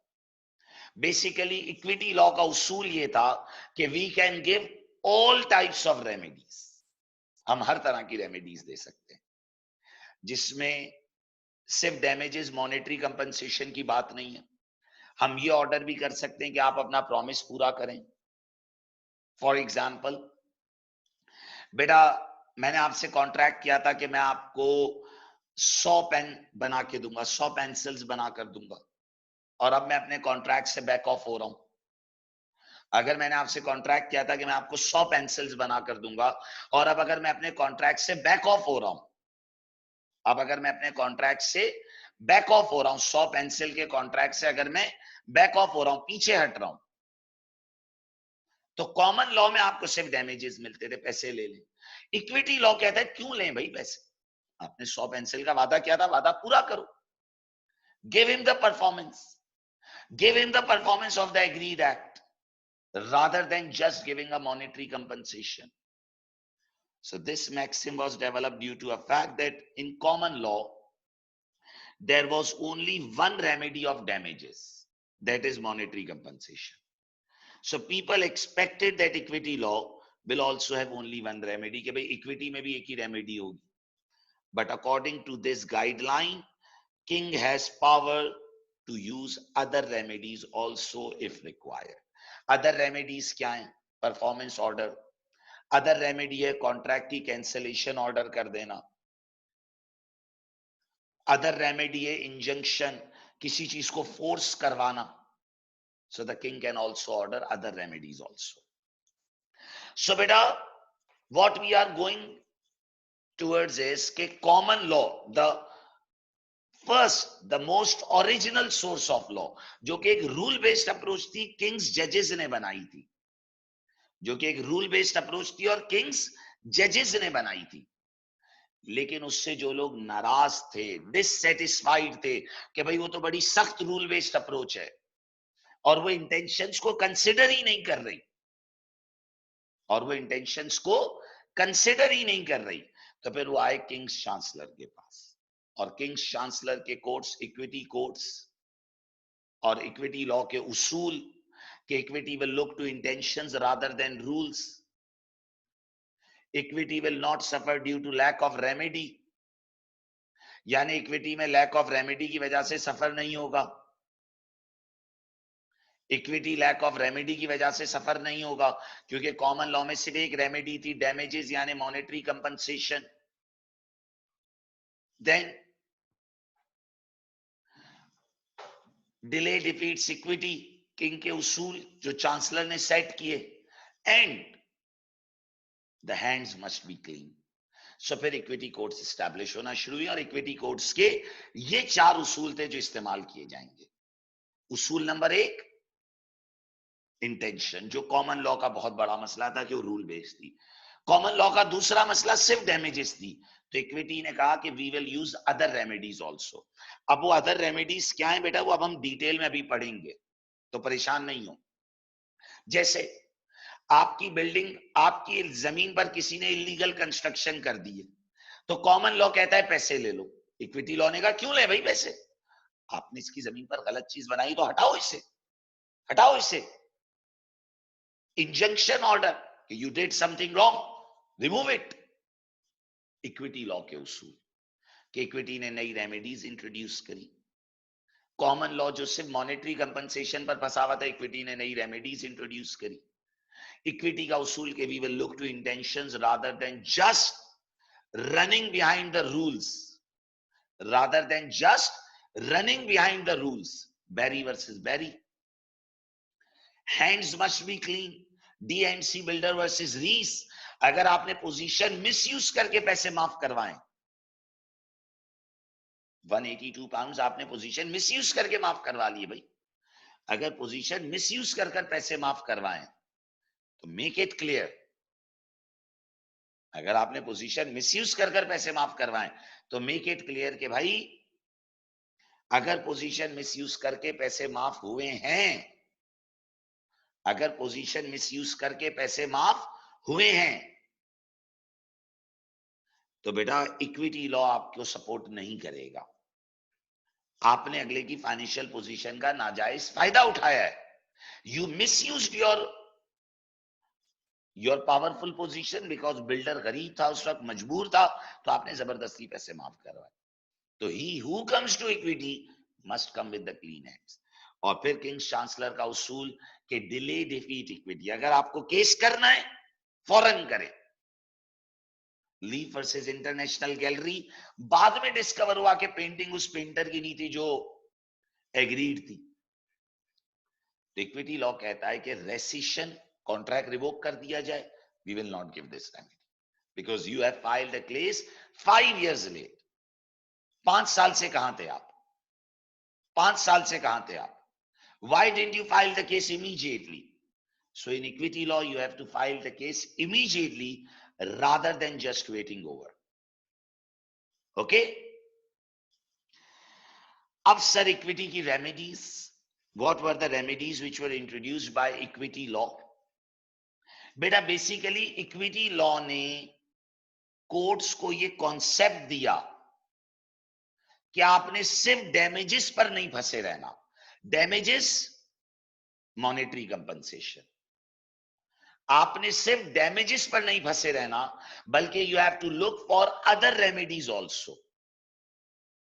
बेसिकली इक्विटी लॉ का उसूल ये था कि we can give all types of remedies. हम हर तरह की रेमेडीज दे सकते हैं, जिसमें सिर्फ डैमेजेस मॉनेटरी कंपनसेशन की बात नहीं है. हम ये ऑर्डर भी कर सकते हैं कि आप अपना प्रॉमिस पूरा करें. फॉर एग्जाम्पल, बेटा मैंने आपसे कॉन्ट्रैक्ट किया था कि मैं आपको 100 पेन बना के दूंगा, 100 पेंसिल्स बना कर दूंगा, और अब मैं अपने कॉन्ट्रैक्ट से बैक ऑफ हो रहा हूं. अगर मैंने आपसे कॉन्ट्रैक्ट किया था कि मैं आपको 100 पेंसिल्स बना कर दूंगा, और अब अगर मैं अपने कॉन्ट्रैक्ट से बैक ऑफ हो रहा हूं, अब अगर मैं अपने कॉन्ट्रैक्ट से बैक ऑफ हो रहा हूं, 100 पेंसिल के कॉन्ट्रैक्ट से अगर मैं बैक ऑफ हो रहा हूं, पीछे हट रहा हूं, तो कॉमन लॉ में आपको सिर्फ डैमेजेस मिलते थे, पैसे ले लें. इक्विटी लॉ कहता है क्यों लें भाई पैसे, आपने 100 पेंसिल का वादा किया था, वादा पूरा करो. Give him the performance, give him the performance of the agreed act, rather than just giving a monetary compensation. So this maxim was developed due to a fact that in common law there was only one remedy of damages, that is monetary compensation. So people expected that equity law will also have only one remedy, कि भाई equity में भी एक ही remedy होगी. But according to this guideline, king has power to use other remedies also if required. Other remedies क्या है? Performance order. अदर रेमेडी है कॉन्ट्रैक्ट की कैंसलेशन ऑर्डर कर देना. अदर रेमेडी है इंजंक्शन, किसी चीज को फोर्स करवाना. So the king can also order other remedies also. So बेटा what we are going towards is के common law, the first the most original source of law, जो कि एक रूल बेस्ड अप्रोच थी, किंग्स जजेस ने बनाई थी, जो कि एक रूल बेस्ड अप्रोच थी और किंग्स जजेस ने बनाई थी. लेकिन उससे जो लोग नाराज थे, डिससेटिस्फाइड थे कि भाई वो तो बड़ी सख्त रूल बेस्ड अप्रोच है और वो इंटेंशंस को कंसिडर ही नहीं कर रही, और वो इंटेंशंस को कंसिडर ही नहीं कर रही, तो फिर वो आए किंग्स चांसलर के पास. और किंग्स चांसलर के कोर्ट्स इक्विटी कोर्ट्स और इक्विटी लॉ के उसूल कि equity will look to intentions rather than rules. Equity will not suffer due to lack of remedy, यानी इक्विटी में लैक ऑफ रेमेडी की वजह से सफर नहीं होगा. इक्विटी लैक ऑफ रेमेडी की वजह से सफर नहीं होगा, क्योंकि कॉमन लॉ में सिर्फ एक रेमेडी थी, डैमेजेस यानी monetary compensation. Then delay defeats equity, king के उसूल जो चांसलर ने सेट किए, and the hands must be clean. So फिर इक्विटी कोर्ट्स एस्टैब्लिश होना शुरू हुई और इक्विटी कोर्ट्स के ये 4 उसूल थे जो इस्तेमाल किए जाएंगे. उसूल नंबर 1 इंटेंशन, जो कॉमन लॉ का बहुत बड़ा मसला था कि वो रूल बेस्ड थी. कॉमन लॉ का दूसरा मसला सिर्फ डैमेजेस थी, तो इक्विटी ने कहा कि we will use other remedies also. अब वो अदर रेमेडीज क्या है बेटा, वो अब हम डिटेल में अभी पढ़ेंगे, तो परेशान नहीं हो. जैसे आपकी बिल्डिंग, आपकी जमीन पर किसी ने इलीगल कंस्ट्रक्शन कर दी है, तो कॉमन लॉ कहता है पैसे ले लो. इक्विटी लॉ ने कहा क्यों ले भाई पैसे, आपने इसकी जमीन पर गलत चीज बनाई तो हटाओ इसे, हटाओ इसे. Injunction order, you did something wrong, remove it. Equity law के उसूल कि इक्विटी ने नई रेमेडीज इंट्रोड्यूस करी. कॉमन लॉ जो सिर्फ मॉनेटरी कंपनसेशन पर फंसा हुआ था, इक्विटी ने नई रेमेडीज इंट्रोड्यूस करी. इक्विटी का उसूल के we will look to intentions rather than just running behind the rules, rather than just running behind the rules, Berry versus Berry. Hands must be clean. D&C Builder versus Rees. अगर आपने पोजीशन मिसयूज करके पैसे माफ करवाएं, 182 पाउंड आपने पोजीशन मिसयूज करके माफ करवा लिए भाई। अगर पोजीशन मिसयूज कर पैसे माफ करवाएं तो मेक इट क्लियर। अगर आपने पोजीशन मिसयूज कर पैसे माफ करवाएं तो मेक इट क्लियर कि भाई अगर पोजीशन मिसयूज करके पैसे माफ हुए हैं, अगर पोजीशन मिसयूज करके पैसे माफ हुए हैं तो बेटा इक्विटी लॉ आपको सपोर्ट नहीं करेगा। आपने अगले की फाइनेंशियल पोजीशन का नाजायज फायदा उठाया है। You misused your powerful position because builder गरीब था, उस वक्त मजबूर था, तो आपने जबरदस्ती पैसे माफ करवाए। तो he who comes to equity must come with the clean hands. और फिर किंग्स चांसलर का उसूल के डिले डिफीट इक्विटी। अगर आपको केस करना है फौरन करें। ली वर्सेस इंटरनेशनल गैलरी, बाद में डिस्कवर हुआ कि पेंटिंग उस पेंटर की नहीं थी जो एग्रीड थी। इक्विटी लॉ कहता है कि रेसिशन, कॉन्ट्रैक्ट रिवोक कर दिया जाए, we will not give this remedy because you have filed a case 5 years late. 5 साल से कहां थे आप? 5 साल से कहां थे आप? Why didn't you file the case immediately? So in equity law, you have to file the case immediately rather than just waiting over. Okay? अब सर इक्विटी की remedies, what were the remedies which were introduced by equity law? बेटा बेसिकली इक्विटी लॉ ने कोर्ट्स को ये कॉन्सेप्ट दिया कि आपने सिर्फ डैमेजेस पर नहीं फंसे रहना। Damages, monetary compensation. आपने सिर्फ डैमेजेस पर नहीं फंसे रहना, बल्कि you have to look for other remedies also.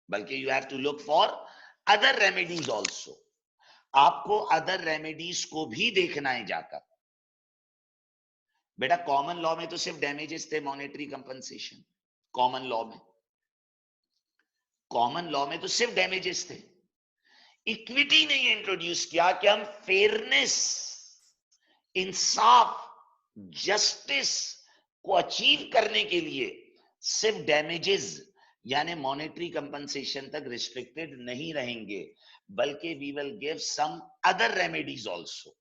बल्कि you have to look for other remedies also. आपको अदर रेमेडीज को भी देखना है जाकर। बेटा कॉमन लॉ में तो सिर्फ डैमेजेस थे, मॉनेटरी कंपनसेशन। कॉमन लॉ में, कॉमन लॉ में तो सिर्फ डैमेजेस थे। इक्विटी ने ये इंट्रोड्यूस किया कि हम फेयरनेस, इंसाफ, जस्टिस को अचीव करने के लिए सिर्फ डैमेजेस यानी मॉनेटरी कंपनसेशन तक रिस्ट्रिक्टेड नहीं रहेंगे, बल्कि we will give some other remedies also.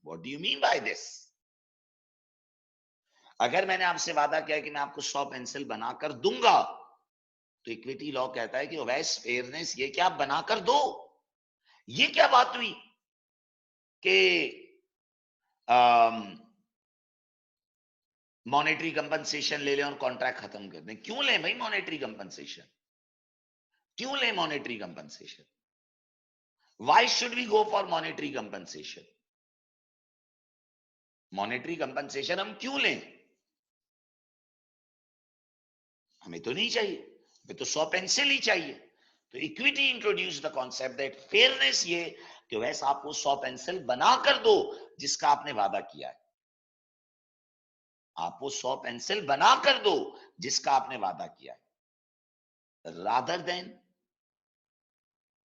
What do you mean by this? अगर मैंने आपसे वादा किया कि मैं आपको 100 पेंसिल बनाकर दूंगा, तो इक्विटी लॉ कहता है कि वैस फेयरनेस ये क्या आप बनाकर दो। ये क्या बात हुई कि मॉनेटरी कंपनसेशन ले लें और कॉन्ट्रैक्ट खत्म कर दें? क्यों लें भाई मॉनेटरी कंपनसेशन? क्यों लें monetary compensation? Why should we go for monetary compensation? Monetary compensation हम क्यों लें? हमें तो नहीं चाहिए, हमें तो 100 पेंसिल ही चाहिए। तो equity introduce the concept that fairness ये कि वैसे आपको 100 पेंसिल बनाकर दो जिसका आपने वादा किया है। आपको 100 पेंसिल बनाकर दो जिसका आपने वादा किया है, रादर देन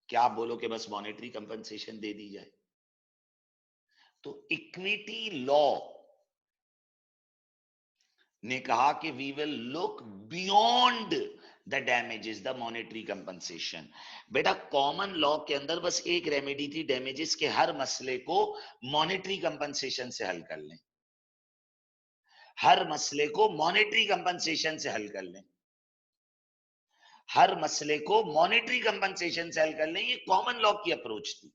क्या आप बोलो कि बस मॉनेटरी कंपनसेशन दे दी जाए। तो इक्विटी लॉ ने कहा कि we will look beyond the damages, the monetary compensation. बेटा कॉमन लॉ के अंदर बस एक रेमेडी थी, डैमेजेस के हर मसले को मॉनेटरी कंपनसेशन से हल कर लें। हर मसले को मॉनेटरी कंपनसेशन से हल कर लें। हर मसले को मॉनेटरी कंपनसेशन से हल कर लें, ये कॉमन लॉ की अप्रोच थी।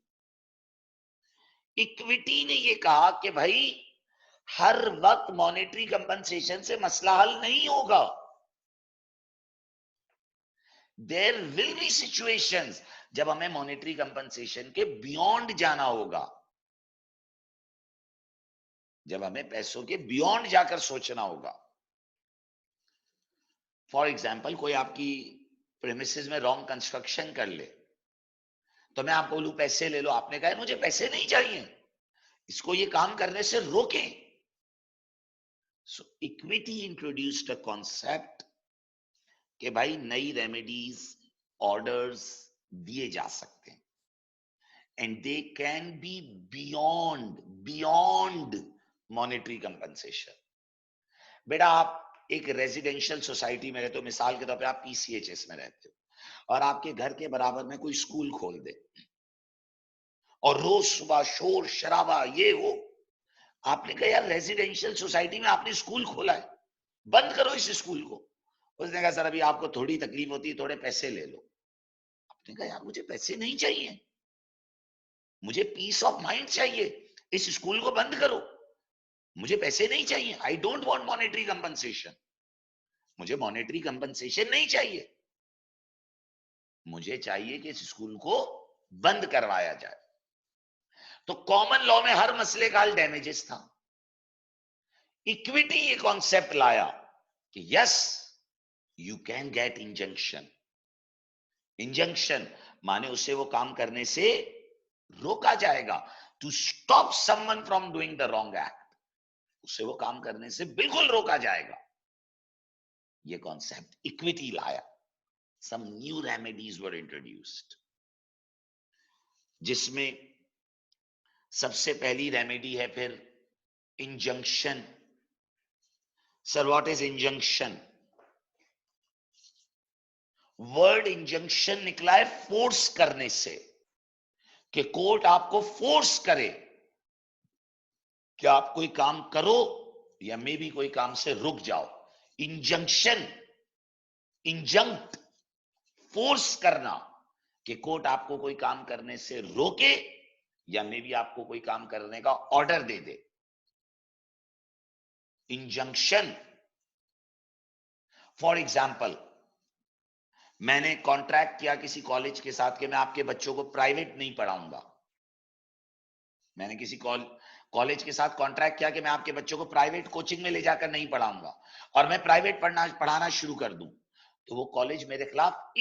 इक्विटी ने ये कहा कि भाई हर वक्त मॉनेटरी कंपनसेशन से मसला हल नहीं होगा। देयर विल बी सिचुएशंस जब हमें मॉनेटरी कंपनसेशन के बियॉन्ड जाना होगा, जब हमें पैसों के बियॉन्ड जाकर सोचना होगा। फॉर एग्जाम्पल कोई आपकी प्रेमिसेस में रॉन्ग कंस्ट्रक्शन कर ले, तो मैं आपको बोलूं पैसे ले लो, आपने कहा मुझे पैसे नहीं चाहिए, इसको ये काम करने से रोकें। सो इक्विटी इंट्रोड्यूस्ड अ कॉन्सेप्ट कि भाई नई रेमेडीज, ऑर्डर्स दिए जा सकते हैं। and they can be beyond monetary compensation. बेटा आप एक रेजिडेंशियल सोसाइटी में रहते हो, मिसाल के तौर पे आप पीसीएचएस में रहते हो और आपके घर के बराबर में कोई स्कूल खोल दे और रोज सुबह शोर शराबा ये हो, आपने कहा यार रेजिडेंशियल सोसाइटी में आपने स्कूल खोला है, बंद करो इस स्कूल को। उसने कहा सर अभी आपको थोड़ी तकलीफ होती है, थोड़े पैसे ले लो। आपने कहा यार मुझे पैसे नहीं चाहिए, मुझे पीस ऑफ माइंड चाहिए, इस स्कूल को बंद करो, मुझे पैसे नहीं चाहिए, I don't want monetary compensation, मुझे मॉनेटरी कंपनसेशन नहीं चाहिए, मुझे चाहिए कि इस स्कूल को बंद करवाया जाए। तो कॉमन लॉ में हर मसले का हल डैमेजेस था। इक्विटी ये कॉन्सेप्ट लाया कि yes you can get injunction. Injunction माने उसे वो काम करने से रोका जाएगा, to stop someone from doing the wrong act, उसे वो काम करने से बिल्कुल रोका जाएगा। ये कॉन्सेप्ट इक्विटी लाया। Some new remedies were introduced, जिसमें सबसे पहली रेमेडी है फिर injunction. Sir what is injunction? Word injunction निकला है फोर्स करने से, कि कोर्ट आपको फोर्स करे कि आप कोई काम करो या मे भी कोई काम से रुक जाओ। इंजंक्शन, इंजंक्ट, फोर्स करना, कि कोर्ट आपको कोई काम करने से रोके या मे भी आपको कोई काम करने का order they they. Injunction. For example, मैंने कॉन्ट्रैक्ट किया किसी कॉलेज के साथ कि मैं आपके बच्चों को प्राइवेट नहीं पढ़ाऊंगा। मैंने किसी कॉलेज के साथ कॉन्ट्रैक्ट किया कि मैं आपके बच्चों को प्राइवेट कोचिंग में ले जाकर नहीं पढ़ाऊंगा और मैं प्राइवेट पढ़ाना शुरू कर दूं, तो वो कॉलेज मेरे खिलाफ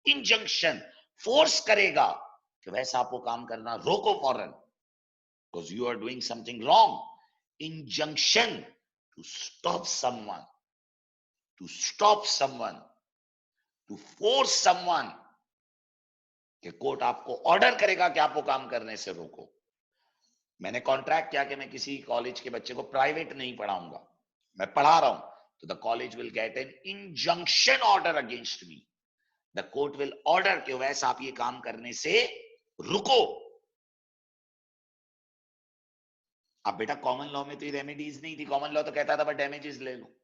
इंजंक्शन फोर्स करेगा कि वैसा आप वो काम करना रोको फौरन, because you are doing something wrong. Injunction to stop someone, to stop someone, to force someone, कि कोर्ट आपको ऑर्डर करेगा कि आप वो काम करने से रोको। मैंने कॉन्ट्रैक्ट किया कि मैं किसी कॉलेज के बच्चे को प्राइवेट नहीं पढ़ाऊंगा, मैं पढ़ा रहा हूं, तो the college will get an injunction order against me. The court will order कि वैसा आप ये काम करने से रुको। अब बेटा कॉमन लॉ में तो ये रेमेडीज नहीं थी, कॉमन लॉ तो कहता था बस डैमेजेस ले लो।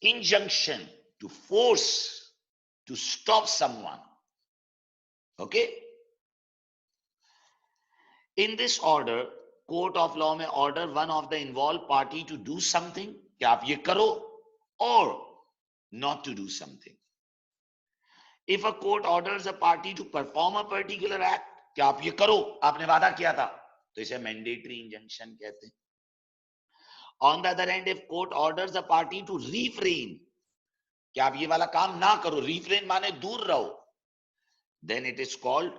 Injunction to force to stop someone, okay. In this order, court of law में order one of the involve party to do something, कि आप ये करो, और not to do something. If a court orders a party to perform a particular act, कि आप ये करो, आपने वादा किया था, तो इसे मैंडेटरी इंजंक्शन कहते हैं। On the other hand, if court orders a party to refrain, कि आप ये वाला काम ना करो, रिफ्रेन माने दूर रहो, then it is called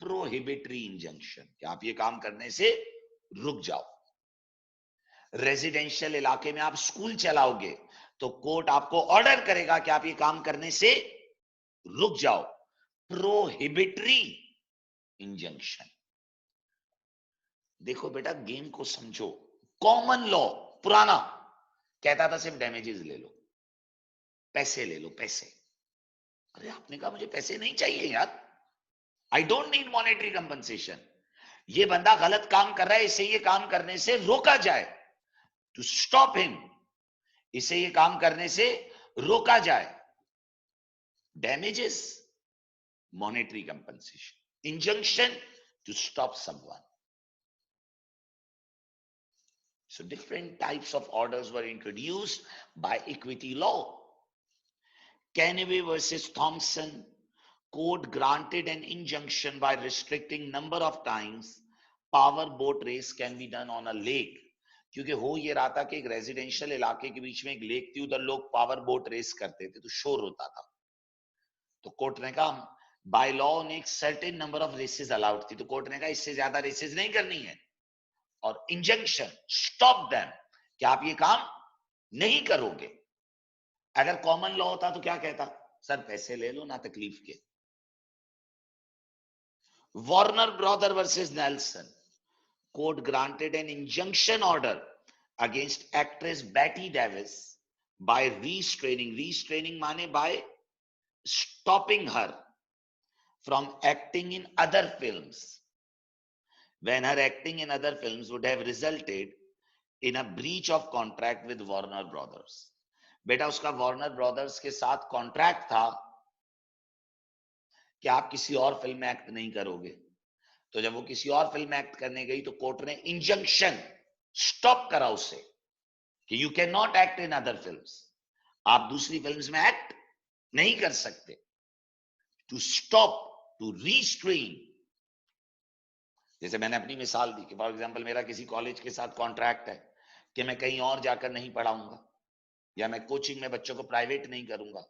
prohibitory injunction, कि आप ये काम करने से रुक जाओ। रेजिडेंशियल इलाके में आप स्कूल चलाओगे तो कोर्ट आपको ऑर्डर करेगा कि आप ये काम करने से रुक जाओ, प्रोहिबिटरी इंजंक्शन। देखो बेटा गेम को समझो। कॉमन लॉ पुराना कहता था सिर्फ डैमेजेस ले लो, पैसे ले लो, पैसे। अरे आपने कहा मुझे पैसे नहीं चाहिए यार, I don't need monetary compensation. ये बंदा गलत काम कर रहा है, इसे ये काम करने से रोका जाए, टू स्टॉप हिम, इसे ये काम करने से रोका जाए। Damages monetary compensation, injunction to stop someone. So different types of orders were introduced by equity law. Kennedy versus Thompson, court granted an injunction by restricting number of times power boat race can be done on a lake. क्योंकि हो ये रहा था कि एक रेजिडेंशियल इलाके के बीच में एक लेक थी, उधर लोग पावर बोट रेस करते थे तो शोर होता था। तो कोर्ट ने कहा बाय लॉ ने एक certain number of races allowed थी, तो कोर्ट ने कहा इससे ज्यादा रेसेस नहीं करनी है, और इंजंक्शन स्टॉप देम, कि आप ये काम नहीं करोगे। अगर कॉमन लॉ होता तो क्या कहता, सर पैसे ले लो ना तकलीफ के। Warner Brother versus Nelson. Court granted an injunction order against actress Betty Davis by restraining. Restraining माने by stopping her from acting in other films when her acting in other films would have resulted in a breach of contract with Warner Brothers. बेटा उसका Warner Brothers के साथ कॉन्ट्रैक्ट था कि आप किसी और फिल्म में एक्ट नहीं करोगे. तो जब वो किसी और फिल्म में एक्ट करने गई तो कोर्ट ने इंजंक्शन स्टॉप करा उसे कि you can not act in other films. आप दूसरी फिल्म्स में एक्ट नहीं कर सकते. To stop, to restrain. जैसे मैंने अपनी मिसाल दी कि फॉर एग्जांपल मेरा किसी कॉलेज के साथ कॉन्ट्रैक्ट है कि मैं कहीं और जाकर नहीं पढ़ाऊंगा या मैं कोचिंग में बच्चों को प्राइवेट नहीं करूंगा.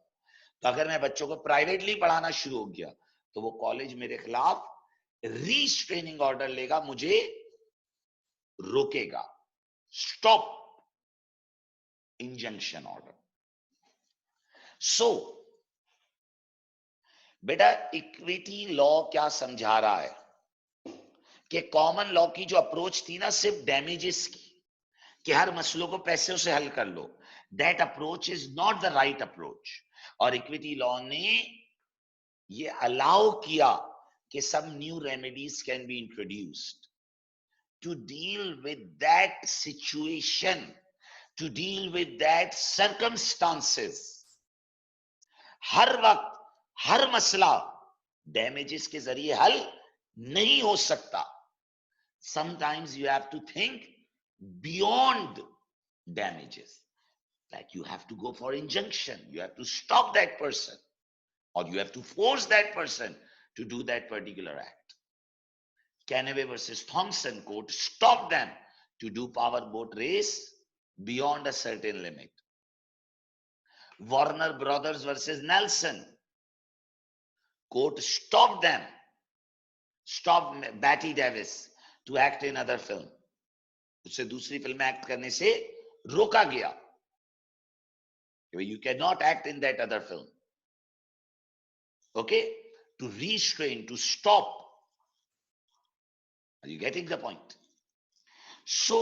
तो अगर मैं बच्चों को प्राइवेटली पढ़ाना शुरू हो गया तो वो कॉलेज मेरे खिलाफ रीस्ट्रेनिंग ऑर्डर लेगा, मुझे रोकेगा. Stop injunction order. सो बेटा इक्विटी लॉ क्या समझा रहा है कि कॉमन लॉ की जो अप्रोच थी ना सिर्फ डैमेजेस की, कि हर मसलों को पैसों से हल कर लो, that approach is not the right approach. और इक्विटी लॉ ने ये अलाउ किया कि some new remedies can be introduced to deal with that situation, to deal with that circumstances. हर वक्त हर मसला डैमेजेस के जरिए हल नहीं हो सकता. Sometimes you have to think beyond damages. Like you have to go for injunction. You have to stop that person, or you have to force that person to do that particular act. Canaway versus Thompson court stopped them to do power boat race beyond a certain limit. Warner Brothers versus Nelson court stopped them, stopped Betty Davis to act in other film. उसे दूसरी फिल्म में एक्ट करने से रोका गया. You cannot act in that other film. Okay? To restrain, to stop. Are you getting the point? So,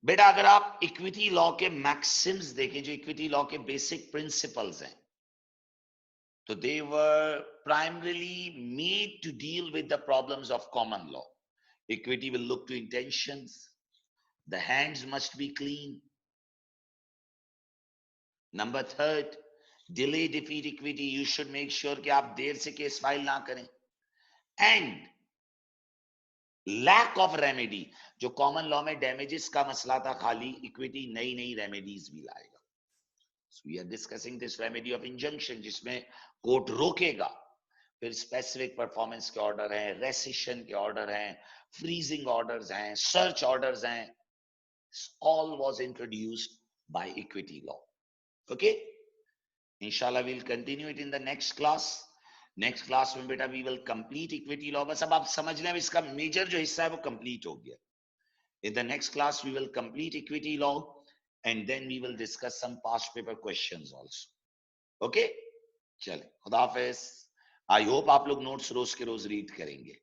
बेटा अगर आप इक्विटी लॉ के मैक्सिम्स देखें, जो इक्विटी लॉ के बेसिक प्रिंसिपल्स हैं, तो they were primarily made to deal with the problems of common law. Equity will look to intentions, the hands must be clean. Number third, delay defeat equity. You should make sure कि आप देर से केस फाइल ना करें. And lack of remedy. जो कॉमन लॉ में डैमेजेस का मसला था, खाली इक्विटी नई नई रेमेडीज भी लाएगा. So we are discussing this remedy of injunction, जिसमें कोर्ट रोकेगा. फिर स्पेसिफिक परफॉर्मेंस के ऑर्डर हैं, रेसिशन के ऑर्डर हैं, फ्रीजिंग ऑर्डर्स हैं, सर्च ऑर्डर्स हैं. All was introduced by equity law. Okay, इंशाल्लाह we will continue it in the next class. Next class में बेटा we will complete equity law. बस अब आप समझ लें इसका मेजर जो हिस्सा है वो कंप्लीट हो गया. In the next class we will complete equity law and then we will discuss some past paper questions also. Okay, चले, खुदा हाफिज. आई होप आप लोग नोट्स रोज के रोज रीड करेंगे.